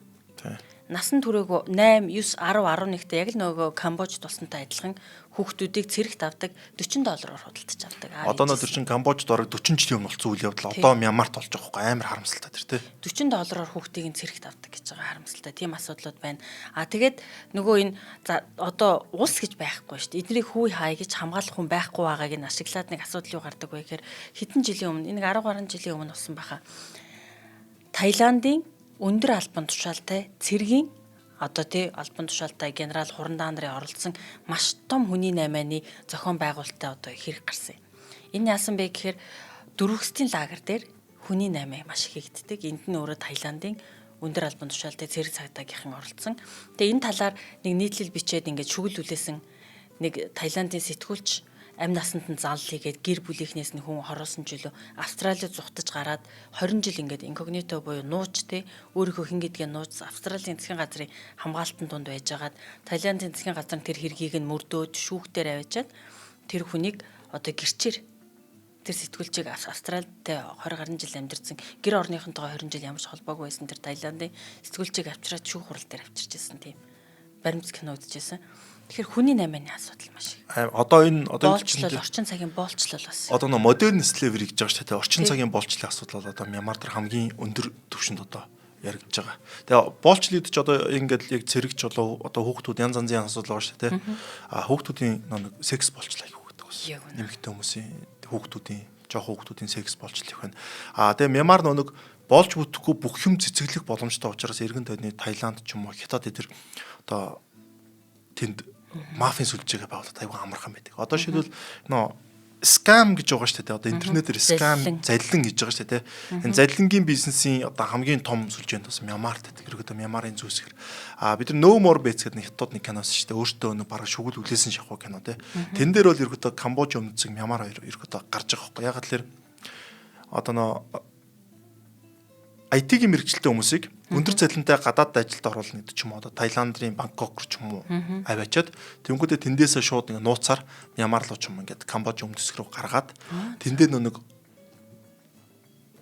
S1: Насан туршаагүй 8, 9, 10, 11-т яг л нөгөө Камбожд болсонтой адилхан хүүхдүүдийг цэрэгт авдаг $40 худалдаж авдаг.
S2: Одоо нөө тэр чин Камбожд орог 40 жилийн өмнө болсон үйл явдал одоо Мьянмарт болж байгаа байхгүй амар харамсалтай тэр тий.
S1: $40 хүүхдийг цэрэгт авдаг гэж байгаа харамсалтай тийм асуудлууд байна. Тэгээд нөгөө энэ одоо улс гэж байхгүй шүү дээ. Эднийг хүй хай гэж хамгаалах хүн байхгүй байгааг нь ашиглаад нэг асуудал юу гардаг вэ гэхээр хэдэн жилийн өмнө энэ 10 гаруй жилийн өмнө болсон байхаа. Таиландын өндөр албан тушаалтай цэргийн одоо тий албан тушаалтай генерал Хурандан нарын оролцсон маш том хүний 8-ны зохион байгуулалттай одоо хэрэг гарсан юм. Энэ яасан бэ гэхээр дөрвөстийн лагер дээр хүний 8 маш их хийгддэг. Энд нь өөрөө Таиландын өндөр албан тушаалтай цэрэг цагдаагийнхан оролцсон. Тэгээ энэ талаар нэг нийтлэл бичээд ингээд шүглүүлсэн нэг Таиландын сэтгүүлч амь насанд нь зал хийгээд гэр бүлийнхнээс нь хүн хороосон ч үлээ Австралид зүхтаж гараад 20 жил ингээд инкогнито буюу нууц те өөрийнхөө хин гэдгээ нууц Австралийн засгийн газрын хамгаалтын дунд байжгаад Таиландын засгийн газар тэр хэргийг нь мөрдөөд шүүхтээр аваачаад тэр хүнийг одоо гэрчээр тэр сэтгүүлчийг Австралидтэй 20 гаруй жил амьдарсан гэр орныхонтойгоо 20 жил ямар ч холбоогүй байсан тэр Таиландын сэтгүүлчийг авчираад шүүх хурал дээр авчирч байсан тийм баримт кино үзчихсэн. Тэгэхээр хүний 8-ны асуудал маш их.
S2: Одоо энэ
S1: орчин цагийн боолчлол бас.
S2: Одоо нөө модерн slavery гэж байгаа шүү дээ. Орчин цагийн боолчлолын асуудал бол одоо Мьянмар дээр хамгийн өндөр түвшинд одоо яригдж байгаа. Тэгээ боолчлууд ч одоо ингээд яг цэрэгч болоо одоо хүүхдүүд янз янзын асуудал байгаа шүү дээ. Хүүхдүүдийн нэг секс болчлаа их хүүхдүүд байсан. Нэмэгтэй хүмүүсийн хүүхдүүдийн жоох хүүхдүүдийн секс болчлал их байна. Тэгээ Мьянмар нэг болж бүтэхгүй бүх юм цэцэглэх боломжтой учраас эргэн тойрны Таиланд ч юм уу Хятад эдэр одоо тэнд мафийн сүлжээгээ байгуулаад аюул амархан байдаг. Одоо шийдвэл скам гэж байгаа шүү дээ. Одоо интернетээр скам заллин гэж байгаа шүү дээ. Энэ заллингийн бизнесийн одоо хамгийн том сүлжээнд бас Мьянмарт байдаг. Хэрэг одоо Мьянмарын зүүсгэр. Бид нар No More Bets гэдэг нэг хятад нэг киноос шүү дээ. Өөртөө нэг бараг шүгэл үлээсэн шахуу кино те. Тэн дээр бол ерөөдөө Камбож өмнөцөг Мьянмар хоёр ерөөдөө гарч байгаа байхгүй. Яг л одоо IT-ийн мэрэгчлээ хүмүүсийг өндөр цалинтай гадаад ажилд оруулна гэдэг ч юм уу одоо Таиландын Бангкок ч юм уу аваачаад тэнгүүдээ тэндээсээ шууд ингээ нууцаар Мьянмар руу ч юм ингээд Камбож өмнөсг рүү гаргаад тэндээ нэг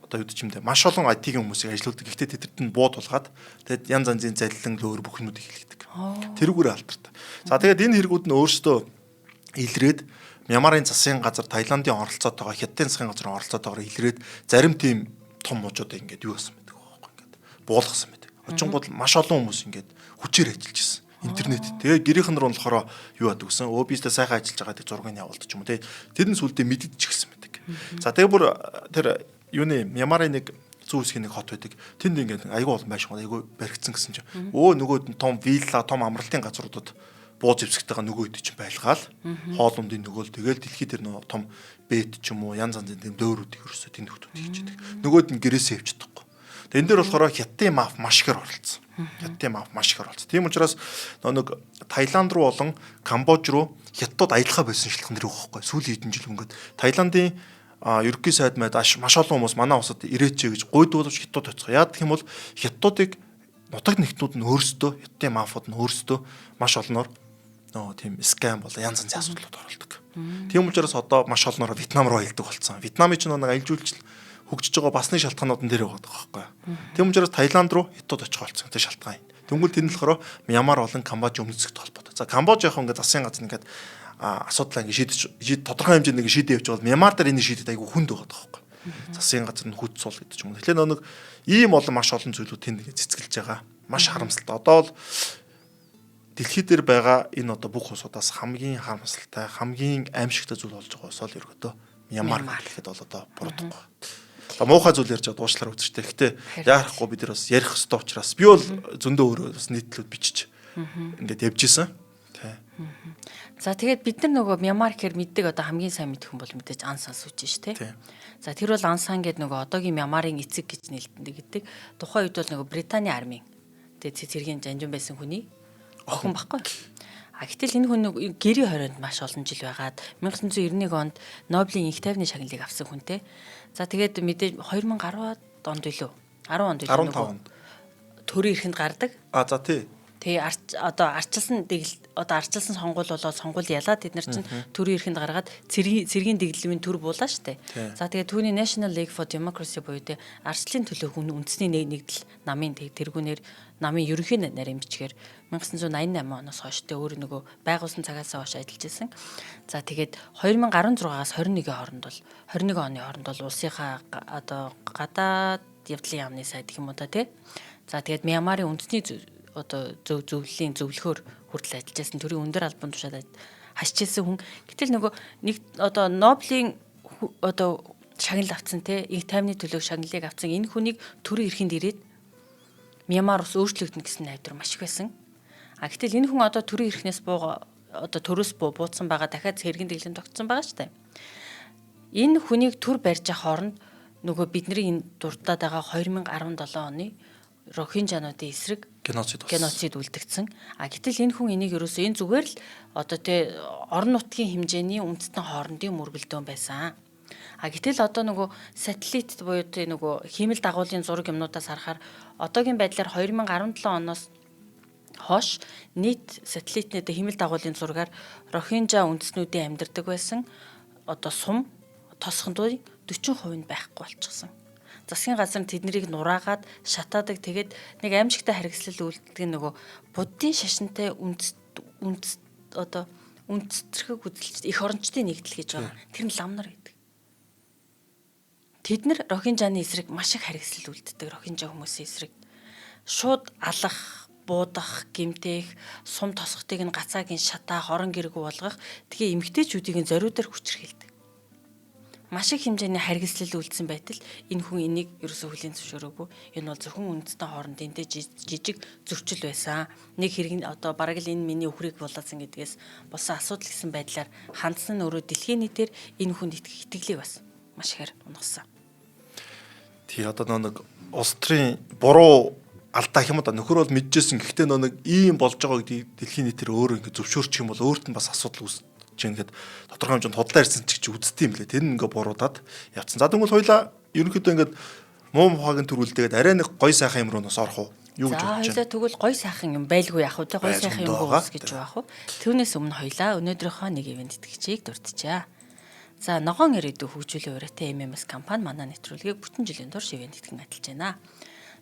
S2: одоо юу ч юм бэ маш олон IT-ийн хүмүүсийг ажилуулдаг. Гэхдээ тэдэд нь буу тулгаад тэгээд янз янзын заллин лөөр бүхнүүдийг хэлэгдэг. Тэрүүгээр алдартай. За тэгээд энэ хэрэгүүд нь өөрсдөө илрээд Мьянмарын засгийн газар Таиландын оролцоотойгоо Хятадын засгийн газрын оролцоотойгоор илрээд зарим тийм том мужууд ингээд юу болсон байдаг байхгүй ингээд буулгасан байдаг. Очингууд маш олон хүмүүс ингээд хүчээр ажиллаж ирсэн. Интернет. Тэгээ гэрийнхэн нар болохоор юу яадаг гэсэн өө бизнес сайхан ажиллаж байгаа гэдэг зургийг явуулдаг юм уу. Тэгээ тэр нь сүлдээ мэддэж гисэн байдаг. За тэгээ бүр тэр юуны Мьянмарын нэг зүүн хэсгийн нэг хот байдаг. Тэнд ингээд айгүй олон байшин айгүй баригдсан гэсэн чинь нөгөө том вилла, том амралтын газруудад бууз зэвсэгтэйгээ нөгөө хэд чинь байлгаал хоолундын нөгөөл тэгэл дэлхий дээр нөгөө том бэт ч юм уу янз янзын тийм дөөрүүдийг өрөөсө тэнд хөтүүд хийж байдаг. Нөгөөд нь гэрээсээ явж чадахгүй. Тэгээ энэ дээр болохоор Хятадын маф маш ихээр оролцсон. Хятадын маф маш ихээр оролцсон. Тийм учраас нэг Таиланд руу болон Камбож руу Хятадууд аялахаа болсон шалтгаан нэр өгөхгүй. Сүүлийн хэдэн жил өнгөд Таиландын ерөнхий сайд мэд маш олон хүмүүс манай усад ирээч гэж гуйдуулж Хятад оцгоо. Яг гэх юм бол Хятадуудыг нутаг нэгтнүүд нь өөрсдөө Хятадын мафууд нь өөрсдөө маш олноор тийм скам болоо янз янзын асуудлууд оролдог. Тийм учраас одоо маш олноор Вьетнам руу аялдаг болсон. Вьетнамын ч нэг аялжуулж хөгжиж байгаа басны шалтгаанууд нь дээр байгаа байхгүй. Тийм учраас Таиланд руу Хятад очих болсон тэр шалтгаан. Тэнгүүл тэнд болохоор Мьянмар болон Камбож өмнөсгт холбоотой. За Камбож яг ингээд засгийн газар ингээд асуудлаа ингээд шийдэж тодорхой хэмжээнд ингээд шийдэж явж байгаа. Мьянмар дээр энэ шийдэд айгүй хүнд байгаа байхгүй. Засгийн газар нь хүч суул гэдэг юм. Тэгэхээр нэг ийм олон маш олон зүйлүүд тэнд ингээд цэцгэлж байгаа. Маш харамсалтай. Одоо л дэлхий дээр байгаа энэ одоо бүх улсуудаас хамгийн харамсалтай, хамгийн аимшигтай зүйл болж байгаа усол ерөөдөө Мьянмар гэхэд бол одоо буруудахгүй. Муухай зүйл ярьж байгаа дуушлаар үзчихтэй. Гэхдээ яарахгүй бид нар бас ярих ёстой учраас би бол зөндөө өөрөө бас нийтлүүд бичиж ингээд явж исэн.
S1: За тэгээд бид нар нөгөө Мьянмар гэхэр мэддэг одоо хамгийн сайн мэдэх хүн бол мэдээж Ан Сан Сүү Чи шүү дээ. За тэр бол Ан Сан гэдэг нөгөө одоогийн Мьянмарын эцэг гэж нэлтдэг. Тухайн үед бол нөгөө Британий армийн тэгээд цэцэргийн жанжин байсан хүний охин баггүй. Гэтэл энэ хүн гэрийн хорионд маш олон жил байгаад 1991 онд Нобелийн инх тайвны шагналыг авсан хүнтэй. За тэгээд мэдээж 2010 онд билүү? 10 онд билүү?
S2: 15 онд.
S1: Төрийн эрхэнд гардаг.
S2: За тий.
S1: Тэгээ одоо арчилсан сонгуул болоод сонгуул ялаад бид нар чинь төрийн эрхэнд гаргаад цэргийн дэглэмийн төр буулаа штэ. За тэгээ түүний National League for Democracy буюу тэ арчлалын төлөө хүн үндэсний нэгдэл намын тэргүүнээр намын ерөнхий нарийн бичгээр 1988 оноос хойш тэ өөр нөгөө байгуулсан цагаасаа хойш ажиллаж байсан. За тэгээд 2016-аас 21 оны хооронд бол улсынхаа одоо гадаад явдлын яамны сайд гэх юм уу та тий. За тэгээд Мьянмарын үндэсний одоо зөвлөлийн зөвлөхөөр хүртэл ажиллаж байсан төрийн өндөр албан тушаалд хашижсэн хүн. Гэтэл нөгөө нэг одоо Нобелийн одоо шагнал авсан те инх тайвны төлөө шагналыг авсан энэ хүнийг төрийн эрхэнд ирээд Мьянмар ус өөрчлөгдөн гэсэн найдвар маш их байсан. Гэтэл энэ хүн одоо төрийн эрхнээс одоо төрөөс буудсан байгаа дахиад цэргийн дэглэм тогтсон байгаа шүү дээ. Энэ хүнийг төр барьж авах хооронд нөгөө бидний энэ дурдаад байгаа 2017 оны Рохинжануудын эсрэг геноцид үлдэгдсэн. Гэтэл энэ хүн энийг ерөөсөө энэ зүгээр л одоо тэ орон нутгийн хэмжээний үндэстэн хоорондын мөргөлдөөн байсан. Гэтэл одоо нөгөө сателлит буюу тэ нөгөө хиймэл дагуулын зураг юмнуудаас харахаар одоогийн байдлаар 2017 оноос хойш нийт сателлитний хиймэл дагуулын зургаар Рохинжа үндэстнүүдийн амьдардаг байсан одоо сум тосхондын 40% нь байхгүй болчихсон. Засгийн газар нь тэднийг нураагаад шатаадаг. Тэгээд нэг аимшигтай харгислал үлддэг нөгөө буддын шашинтай одоо үндэстрэх үзэлж их орончдын нэгдэл гэж байгаа. Тэр нь ламнар гэдэг. Тэд нар Рохинжаны эсрэг маш их харгислал үлддэг. Рохинжа хүмүүсийн эсрэг. шууд алах, буудах, гимтэх, сум тосготыг нь гацаагийн шатаа, хорон гэргүү болгох тэгээ эмэгтэйчүүдийг нь зориудаар хүчрхийлдэг. Маш их хэмжээний харгислал үлдсэн байтал энэ хүн энийг ерөөсөө хүлээн зөвшөөрөөгүй. Энэ бол зөвхөн үндэстэн хооронд эндээ жижиг зөрчил байсан. Нэг хэрэг одоо бараг л энэ миний өхрийг булаасан гэдгээс болсон асуудал гэсэн байдлаар хандсан нь өөрөө дэлхийн нийтээр энэ хүнд итгэлийг бас маш ихээр унгасан.
S2: Тий одоо нэг улс төрийн буруу алдаа гэх юм да нөхөр бол мэдчихсэн. Гэхдээ нэг ийм болж байгаа гэдгийг дэлхийн нийтээр өөрөө ингэ зөвшөөрчих юм бол өөрт нь бас асуудал үүсэж ингээд тодорхой хэмжээнд худлаа ирсэн ч гэж үздэг юм лээ. Тэр нь ингээ буруудаад явцсан. За тэгвэл хоёлаа ерөнхийдөө ингээд муу мухагийн төрүүлдэггээд арай нэг гой сайхан юм руу нас орох уу? Юу гэж бодож байна?
S1: За хоёлаа тэгвэл гой сайхан юм байлгүй яах вэ? Гой сайхан юм гоос гэж байх уу? Түүнээс өмнө хоёлаа өнөөдрийнхөө нэг ивент итгэжийг дурдчихаа. За ногоон ирээдүйн хөгжүүлэн өрөөтэй MMS компани манай нэвтрүүлгийг бүтэн жилийн турш ивент итгэн ажиллаж байна.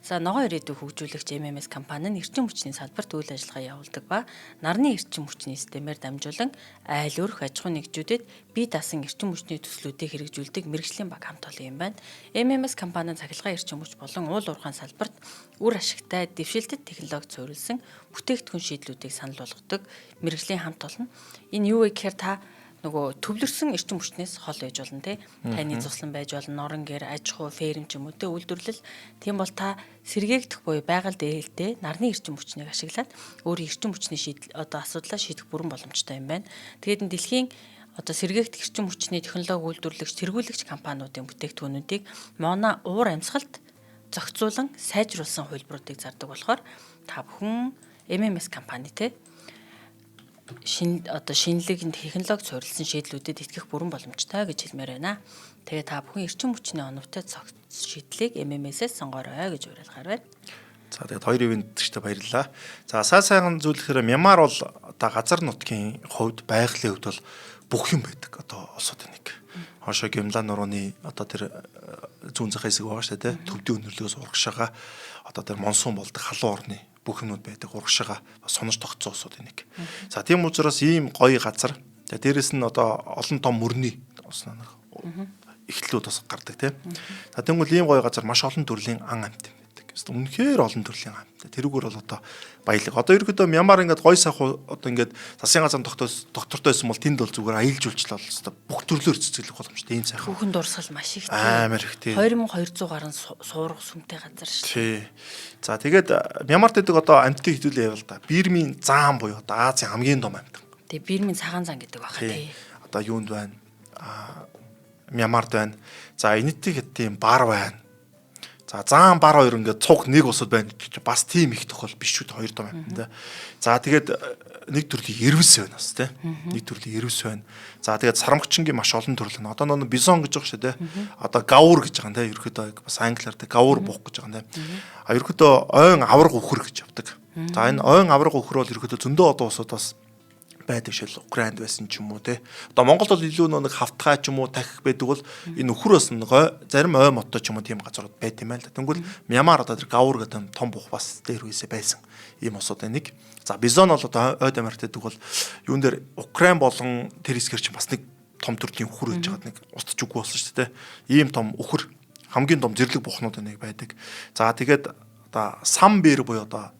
S1: За ногоон ирээдүйн хөгжүүлэгч MMS компани нь эрчим хүчний салбарт үйл ажиллагаа явуулдаг ба нарны эрчим хүчний системээр дамжуулан айл өрх аж ахуйн нэгжүүдэд бие даасан эрчим хүчний төслүүдийг хэрэгжүүлдэг мэргэжлийн баг хамт олон юм байна. MMS компани цахилгаан эрчим хүч болон уул уурхайн салбарт үр ашигтай дэвшилтэт технологи суурилсан бүтээгдэхүүн шийдлүүдийг санал болгодог мэргэжлийн хамт олон. Энэ юу вэ гэхээр та нөгөө төвлөрсөн эрчим хүчнээс хол байж болно те. Таны цуслан байж болно, норон гэр, аж ахуй, ферм ч юм уу те үйлдвэрлэл. Тийм бол та сэргээгдэх буюу байгаль дээрэлтэй нарны эрчим хүчнийг ашиглаад өөрийн эрчим хүчний одоо асуудлаа шийдэх бүрэн боломжтой юм байна. Тэгээд энэ дэлхийн одоо сэргээгдэх эрчим хүчний технологи үйлдвэрлэгч, тэргүүлэгч компаниудын бүтээгдэхүүнүүдийг Мона уур амьсгалд зохицуулан сайжруулсан хувилбаруудыг зардаг болохоор та бүхэн MMS компани те шинэлэг технологи суурилсан шийдлүүдэд итгэх бүрэн боломжтой гэж хэлмээр байна. Тэгээ та бүхэн эрчим хүчний оновтой цогц шийдлийг MMS-ээс сонгоорой гэж уриалгаар байна.
S2: За тэгээд хоёр ивентчтэй баярлалаа. За сайхан зүйлэхээр Мянмар бол одоо газар нутгийн хувьд байгалийн хувьд бол бүх юм байдаг. Одоо улсуудын нэг. Хошоо Гимлан нурууны одоо тэр зүүн захын хэсэг байгаа шүү дээ. Төвдийн өнөрлөгөөс урагшаага одоо тэр монсун болдог халуун орны бүх юмнууд байдаг. Урагшаага сонож тогтцсон улсуудын нэг. За тийм учраас ийм гоё газар. За дээрэс нь одоо олон том мөрний уснаа нэг эхлэлүүд бас гардаг тийм. За тэгвэл ийм гоё газар маш олон төрлийн ан амьтан. Үнэхээр олон төрлийн амт. Тэрүүгээр бол одоо баялаг. Одоо ерөөдөө Мянмар ингээд гой сайхан одоо ингээд засгийн газар доктортой байсан бол тэнд бол зүгээр аялал жуулчлал бол бүх төрлөөр цэцгэлэх боломжтой ийм сайхан.
S1: Хүүхэн дурсгал маш их.
S2: Амар их тийм.
S1: 2200 гаруй суурга сүмтэй газар шүү
S2: Тий.
S1: дээ.
S2: За тэгээд Мянмарт гэдэг одоо амттыг хэдүүлээ явал да. Бирмийн заан буюу одоо Азийн хамгийн том амт.
S1: Тэгээ Бирмийн цагаан зан гэдэг баг тий.
S2: Одоо юунд байна? Мянмарт байна. За энэтхэг тийм бар байна. За заан бар хоёр ингээд цуг нэг усад байна гэж бас тийм их тохиол биш шүү дээ хоёр том амттай. За тэгээд нэг төрлийн эрвэс байна бас тийм. Нэг төрлийн эрвэс байна. За тэгээд сарамгчингийн маш олон төрөл нь. Одоо нөө бизон гэж байгаа шүү дээ. Одоо гавуур гэж байгаа юм тийм. Ерөөдөө бас англиар тийм гавуур бух гэж байгаа юм тийм. Ерөөдөө ойн авраг үхэр гэж явдаг. За энэ ойн авраг үхэр бол ерөөдөө зөндөө одоо усууд бас байдаг шил Украинд байсан ч юм уу те. Одоо Монголд бол илүү нэг хавтгай ч юм уу тахих байдаг бол энэ өхөр бас нэг зарим ой мото ч юм уу тийм газрууд байт юм байна л да. Тэнгүүл Мянмар одоо тэр гавуур гэдэг том бух бас дээр үесээ байсан ийм усуудын нэг. За бизон бол одоо ойд Америкт гэдэг бол юун дээр Украин болон тэр хэсгэр чинь бас нэг том төрлийн өхөр гэж байгаа нэг устж үгүй болсон шүү дээ. Ийм том өхөр хамгийн том зэрлэг бухнууд нэг байдаг. За тэгээд одоо сам бэр буюу одоо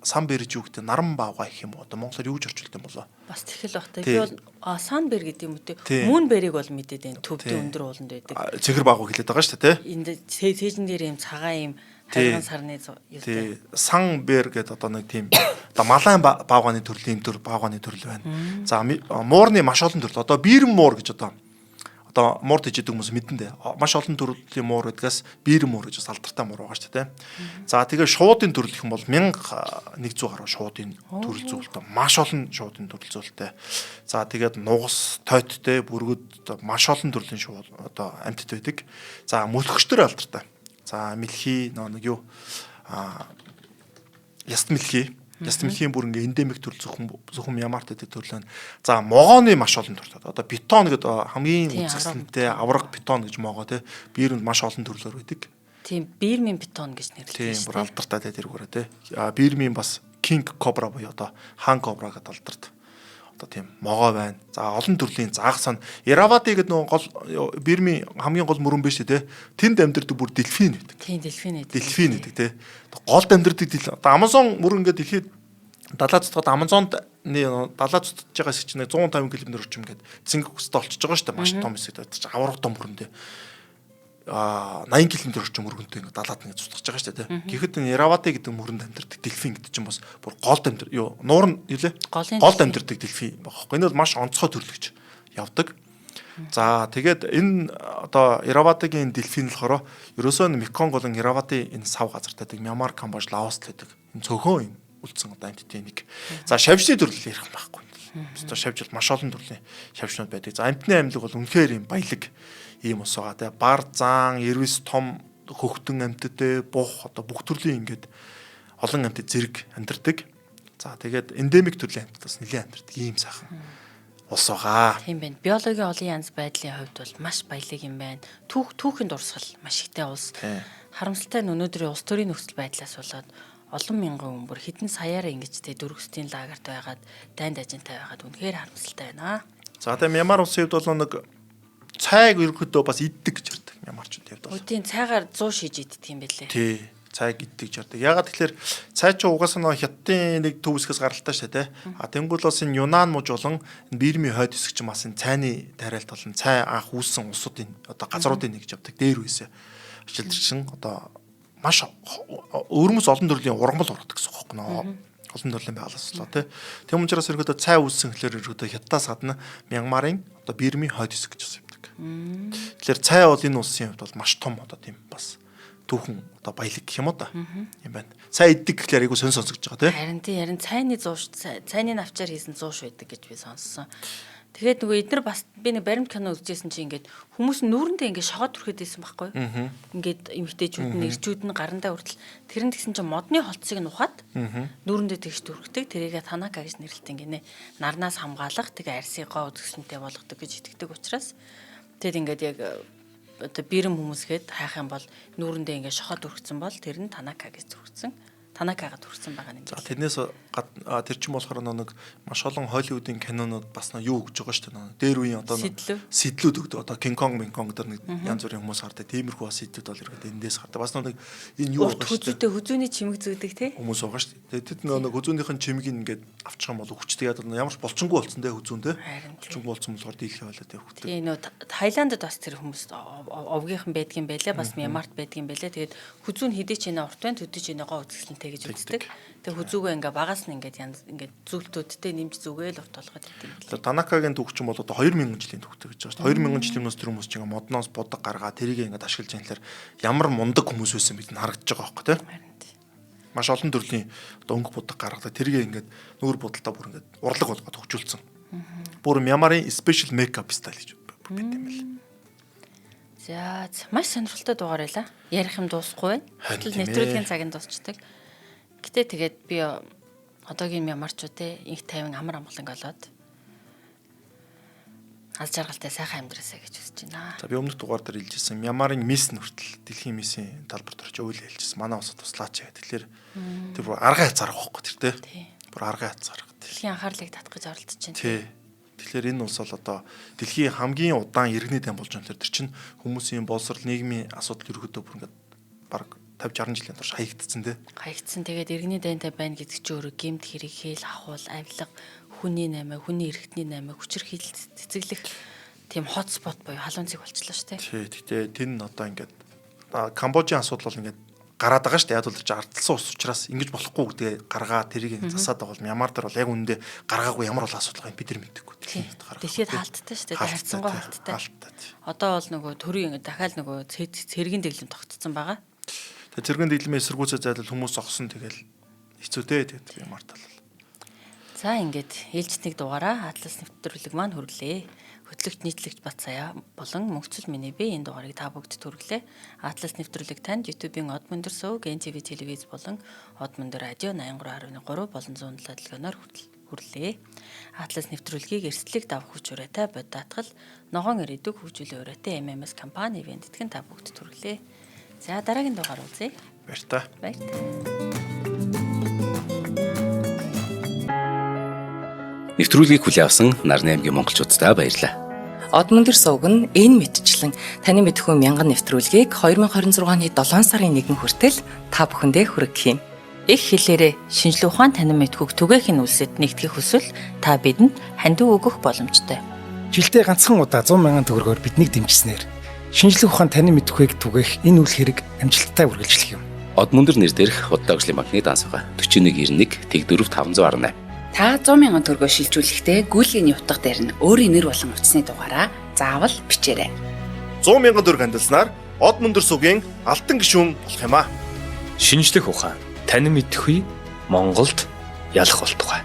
S2: сан бэрж юу гэдэг наран баавга гэх юм уу одоо монголоор юу гэж орчуулдаг юм болоо
S1: бас тэгэл бах та. Би бол сан бэр гэдэг юм үү те. Мөн бэрийг бол мэдээд байна. Төвдийн өндөр ууланд байдаг.
S2: Цэгэр баавга хэлээд байгаа шүү дээ те.
S1: Энд цээжин дээр юм цагаан юм хайрган сарны
S2: тий сан бэр гэдэг одоо нэг тийм одоо малайн баавганы төрлийн баавганы төрөл байна. За муурны маш олон төрөл одоо бирм муур гэж одоо муур тэжээдэг хүмүүс мэдэн дээ. Маш олон төрлийн муур гэдгээс бирм муур гэж бас алдартай муур байгаа шүү дээ. За тэгээ шуудын төрөл гэх юм бол 1100 гаруй шуудын төрөл зүйлтэй. Маш олон шуудын төрөл зүйлтэй. За тэгээд нугас, тойттэй, бүргэд маш олон төрлийн шууд одоо амьтд байдаг. За мөлхчтөр алдартай. За мэлхий нэг юу яст мэлхий бүр ингээ эндемик төрөл зөвхөн Мянмарт гэдэг төрөл байна. За могооны маш олон төрөл. Одоо бетон гэдэг хамгийн үзэсгэлэнтэй авраг бетон гэж могоо те. Бирмэнд маш олон төрлөөр байдаг.
S1: Тийм бирмийн бетон гэж нэрлэдэг.
S2: Тийм бүр алдартай тэргүүрээ те. Бирмийн бас King Cobra буюу одоо хаан кобра гэдэг алдарт. одоо тийм могоо байна. За олон төрлийн загсан Иравати гэдэг нөгөө гол Бирмийн хамгийн гол мөрөн биш үү те. Тэнд амьдардаг бүр дельфин гэдэг.
S1: Тийм дельфин гэдэг.
S2: Дельфин гэдэг те. Голд амьдардаг одоо Амазон мөрөн ингээд дэлхийд далаа цуцгаад Амазонд далаа цуцж байгаа хэсэг чинь 150 км орчим гэдэг цэнгэг өстэй олчж байгаа шүү дээ. Маш том хэсэг. Аварга том мөрөн те. 80 км орчим мөргөнтэй ингээд далаад ингээд цуцгаж байгаа шүү дээ. Гэхдээ энэ Иравати гэдэг мөрөнд амьдардаг дельфин гэдэг чинь бас бүр голд нуур нь юулээ? Голд амьдардаг дельфин багхгүй. Энэ бол маш онцгой төрлөгч явдаг. За тэгээд энэ одоо Ираватигийн дельфин болохоор ерөөсөө Меконг болон Иравати энэ сав газартайдаг Мьянмар, Камбож, Лаос л байдаг. Энэ цөөхөн юм үлдсэн одоо амтны нэг. За шавьчны төрлөл ярих юм байхгүй. Одоо шавьч бол маш олон төрлийн шавьчнууд байдаг. За амтны амьлаг бол үнэхээр юм баялаг ийм ус байгаа. Тэгээ бар зан, эрвэс том хөхтөн амьтад бух одоо бүх төрлийн ингээд олон амьтад зэрэг амьдардаг. За тэгээд эндемик төрлийн амьтад бас нэлээд амьдардаг ийм сайхан ус байгаа.
S1: Тийм байна. Биологийн олон янз байдлын хувьд бол маш баялаг юм байна. Түүхийн дурсгал маш ихтэй ус. Харамсалтай нь өнөөдрийн улс төрийн нөхцөл байдлаас болоод олон мянган хүн бүр хэдэн саяараа ингэж дөрвөстийн лагерт байгаад дайнд ажинтай байгаад үнэхээр харамсалтай байна.
S2: За тэгээ Мьянмар улсын хувьд бол нэг цайг ерөөхдөө бас иддэг гэж ярьдаг Мьянмарчууд хувьд бол.
S1: Үдийн цайгаар 100 шиж иддэг юм бэлээ.
S2: Тий, цайг иддэг гэж ярьдаг. Ягаад тэгэхээр цай ч угаасаа нэг хятадын нэг төв хэсгээс гаралтай шүү дээ. Тэнгүүл бас энэ Юнан муж болон Бирмийн хойд хэсэг ч бас энэ цайны тариалт болон цай анх үүссэн улсуудын одоо газруудын нэг гэж явдаг. Дээр үесээ ачилдэрчин одоо маш өрмөс олон төрлийн ургамал ургадаг гэсэн үг байна. Олон төрлийн байгалаас болоо тий. Тэм учраас ерөөдөө цай үүссэн гэхээр ерөөдөө Хятадаас гадна Мьянмарын одоо Бирмийн хойд хэсэг гэж бас явдаг. Тэгэхээр цай бол энэ улсын хувьд бол маш том одоо тийм бас түүхэн одоо баялаг гэх юм уу да юм байна. Цай иддэг гэхээр айгу сонсогдож байгаа тий.
S1: Харин цайны цайны навчаар хийсэн 100 байдаг гэж би сонссон. Тэгээд нөгөө эдгээр бас би нэг баримт кино үзчихсэн чинь ингээд хүмүүс нүүрэндээ ингээд шогоод түрхэд байсан байхгүй юу? Ингээд эмгтээчүүд нь ирчүүд нь гарандаа хүртэл тэр нь тэгсэн чинь модны холцыг нь ухаад нүүрэндээ тэгш түрхдэг тэрийгээ танака гэж нэрлэлтэй гинэ. Нарнаас хамгаалах тэгээ арсыгоо үзэсгэлэнтэй болгодог гэж итгэдэг учраас тэгэд ингээд яг одоо бирэм хүмүүсгээд хайх юм бол нүүрэндээ ингээд шохоод түрхсэн бол тэр нь танака гэж түрхсэн. Танакагаа төрсэн байгаа юм.
S2: За тэрнээс тэр чинь болохоор нэг маш олон Холливуудын кинонууд бас юу өгж байгаа шүү дээ. Дээр үеийн одоо сэдлүүд өгдөг. Одоо King Kong, дээр нэг янз бүрийн хүмүүс гардаг. Тиймэрхүү бас сэдлүүд бол ирэхэд эндээс гардаг. Бас нэг энэ юу байгаа шүү дээ.
S1: Хүзүүний чимэг зүүдэг тий.
S2: Хүмүүс байгаа шүү дээ. Тэд нэг хүзүүнийхэн чимгийг ингээд авчих юм бол хүчтэй яд ямар ч болчонгүй болцсон дээ хүзүүн тий. Болчонгүй болцсон болохоор дийлхий байлаа тий хүчтэй.
S1: Тий нөө Таиландд бас тэр хүмүүс овгийнхан байдгийн байлаа. Бас Мьянмарт байдгийн байлаа. Тэгээд хүзүүн хэдий ч энэ урт байна. Төдий ч энэгаа үзэсгэлэнтэй гэж үздэг. Тэгээ хүзүүгээ ингээ багаас нь ингээд зүйлтүүдтэй нэмж зүгээл урт болгоод идэв.
S2: Тэгэхээр Танакагийн түүх чинь бол одоо 2000 жилийн түүхтэй гэж байгаа шүү дээ. 2000 жилийн өмнөөс тэр хүмүүс чинь модноос бодог гаргаа тэрийг ингээд ашиглаж байгаа юм. Ямар мундаг хүмүүс байсан бид нь харагдаж байгаа байхгүй тий. Маш олон төрлийн одоо өнгө бодог гаргадаг. Тэрийг ингээд нүүр бодолтой бүр ингээд урлаг болгоод хөгжүүлсэн. Бүр Мьянмарын special makeup style гэж бид юм л.
S1: За маш сонирхолтой дугаар байлаа. Ярих юм дуусахгүй байна. Гэтэл нэвтрүүлгийн цаг нь дуусчдаг. Гэтэ тэгээд би одоогийн Мьянмарчууд те инх тайван амар амгалан болоод аз жаргалтай сайхан амьдраасаа гэж хүсэж байна.
S2: За би өмнөх дугаар дээр хэлжсэн Мьянмарын мисс нүртэл дэлхийн миссийн талбарт орж өөлөө хэлжсэн. Манай усад туслаач гэдэг. Тэгэхээр тэр бүр аргай хязгаар байхгүй тэр те. Бүр аргай хязгаар.
S1: Дэлхийн анхаарлыг татах гэж оролдож байна.
S2: Тий. Тэгэхээр энэ улс бол одоо дэлхийн хамгийн удаан иргэний дан болж байгаа. Тэр чинь хүмүүсийн боловсрол нийгмийн асуудал ерөөдөө бүр ингээд баг 50-60 жилийн турш хаягдсан тий.
S1: Хаягдсан. Тэгээд иргэний дайнтай байна гэдэг чинь өөрөө гэмт хэрэгэл, ахуул, авилга, хүний наймаа, хүний эрхтний наймаа, хүчрх цэцэглэх тийм хотспот буюу халуун цэг болчихлоо шүү дээ.
S2: Тий. Тэгтээ тэн одоо ингээд Камбожийн асуудал бол ингээд гараад байгаа шүү дээ. Яг л чи ардсан ус учраас ингэж болохгүй гэдэг гаргаа тэрийг засаад байгаа бол Мьянмар дээр бол яг үнэндээ гаргаагүй ямар бол асуудал байгааг бид нар мэддэггүй.
S1: Дэлхийд хаалттай шүү дээ. Харьцангуй хаалттай. Одоо бол нөгөө төрийн дахиад нөгөө цэргийн дэглэм тогтцсон байгаа.
S2: Тэгээ цэргийн дэглэмээ эсэргүүцээ зайлал хүмүүс зогсон тэгэл хэцүүтэй тэгээд Мьянмар тал.
S1: За ингээд ээлжид нэг дугаараа Атлас нэвтрүүлэг маань хөрлөө. Хөтлөгч нийтлэгч Батсаяа болон мөнхцөл миний би энэ дугаарыг та бүгд төрглөө. Атлас нэвтрүүлэг танд YouTube-ийн Од Мөндөр сувг, NTV телевиз болон Од Мөндөр радио 83.3 болон 107 дэлгэнээр хүрлээ. Атлас нэвтрүүлгийг эрсдлийг давах хүч ураатай бод даатгал ногоон ирээдүг хөгжүүлэх ураатай MMS компани ивент тэтгэн та бүгд төрглөө. За дараагийн дугаар үзье.
S2: Баярлалаа.
S1: Баярлалаа.
S3: Нэвтрүүлгийг хүлээн авсан Нарны аймгийн монголчуудаа баярлалаа.
S4: Одмондөр сувг нь энэ мэдчлэн таны мэдхүйн мянган нэвтрүүлгийг 2026 оны 7 сарын 1 хүртэл та бүхэндээ хүргэх юм.
S1: Их хэлээрээ шинжлэх ухаан танин мэдхүйг түгээхийн үлсэд нэгтгэх хүсвэл та бидэнд хандив өгөх боломжтой.
S5: Жилдээ ганцхан удаа 100,000 төгрөгөөр биднийг дэмжснээр шинжлэх ухаан танин мэдхүйг түгээх энэ үйл хэрэг амжилттай үргэлжлэх юм.
S3: Одмондөр нэр дээрх Удаагшлын банкны дансага 4191 Тэг 4518.
S6: Та 100,000 төгрөгөө шилжүүлэхдээ гүйлгийн утга дээр нь өөрийн нэр болон утасны дугаараа заавал бичээрэй.
S2: 100,000 төгрөг хандалснаар Одмондөр сувгийн алтан гишүүн болох юм а.
S7: Шинжлэх ухаан танин мэдхгүй Монголд ялах болтугай.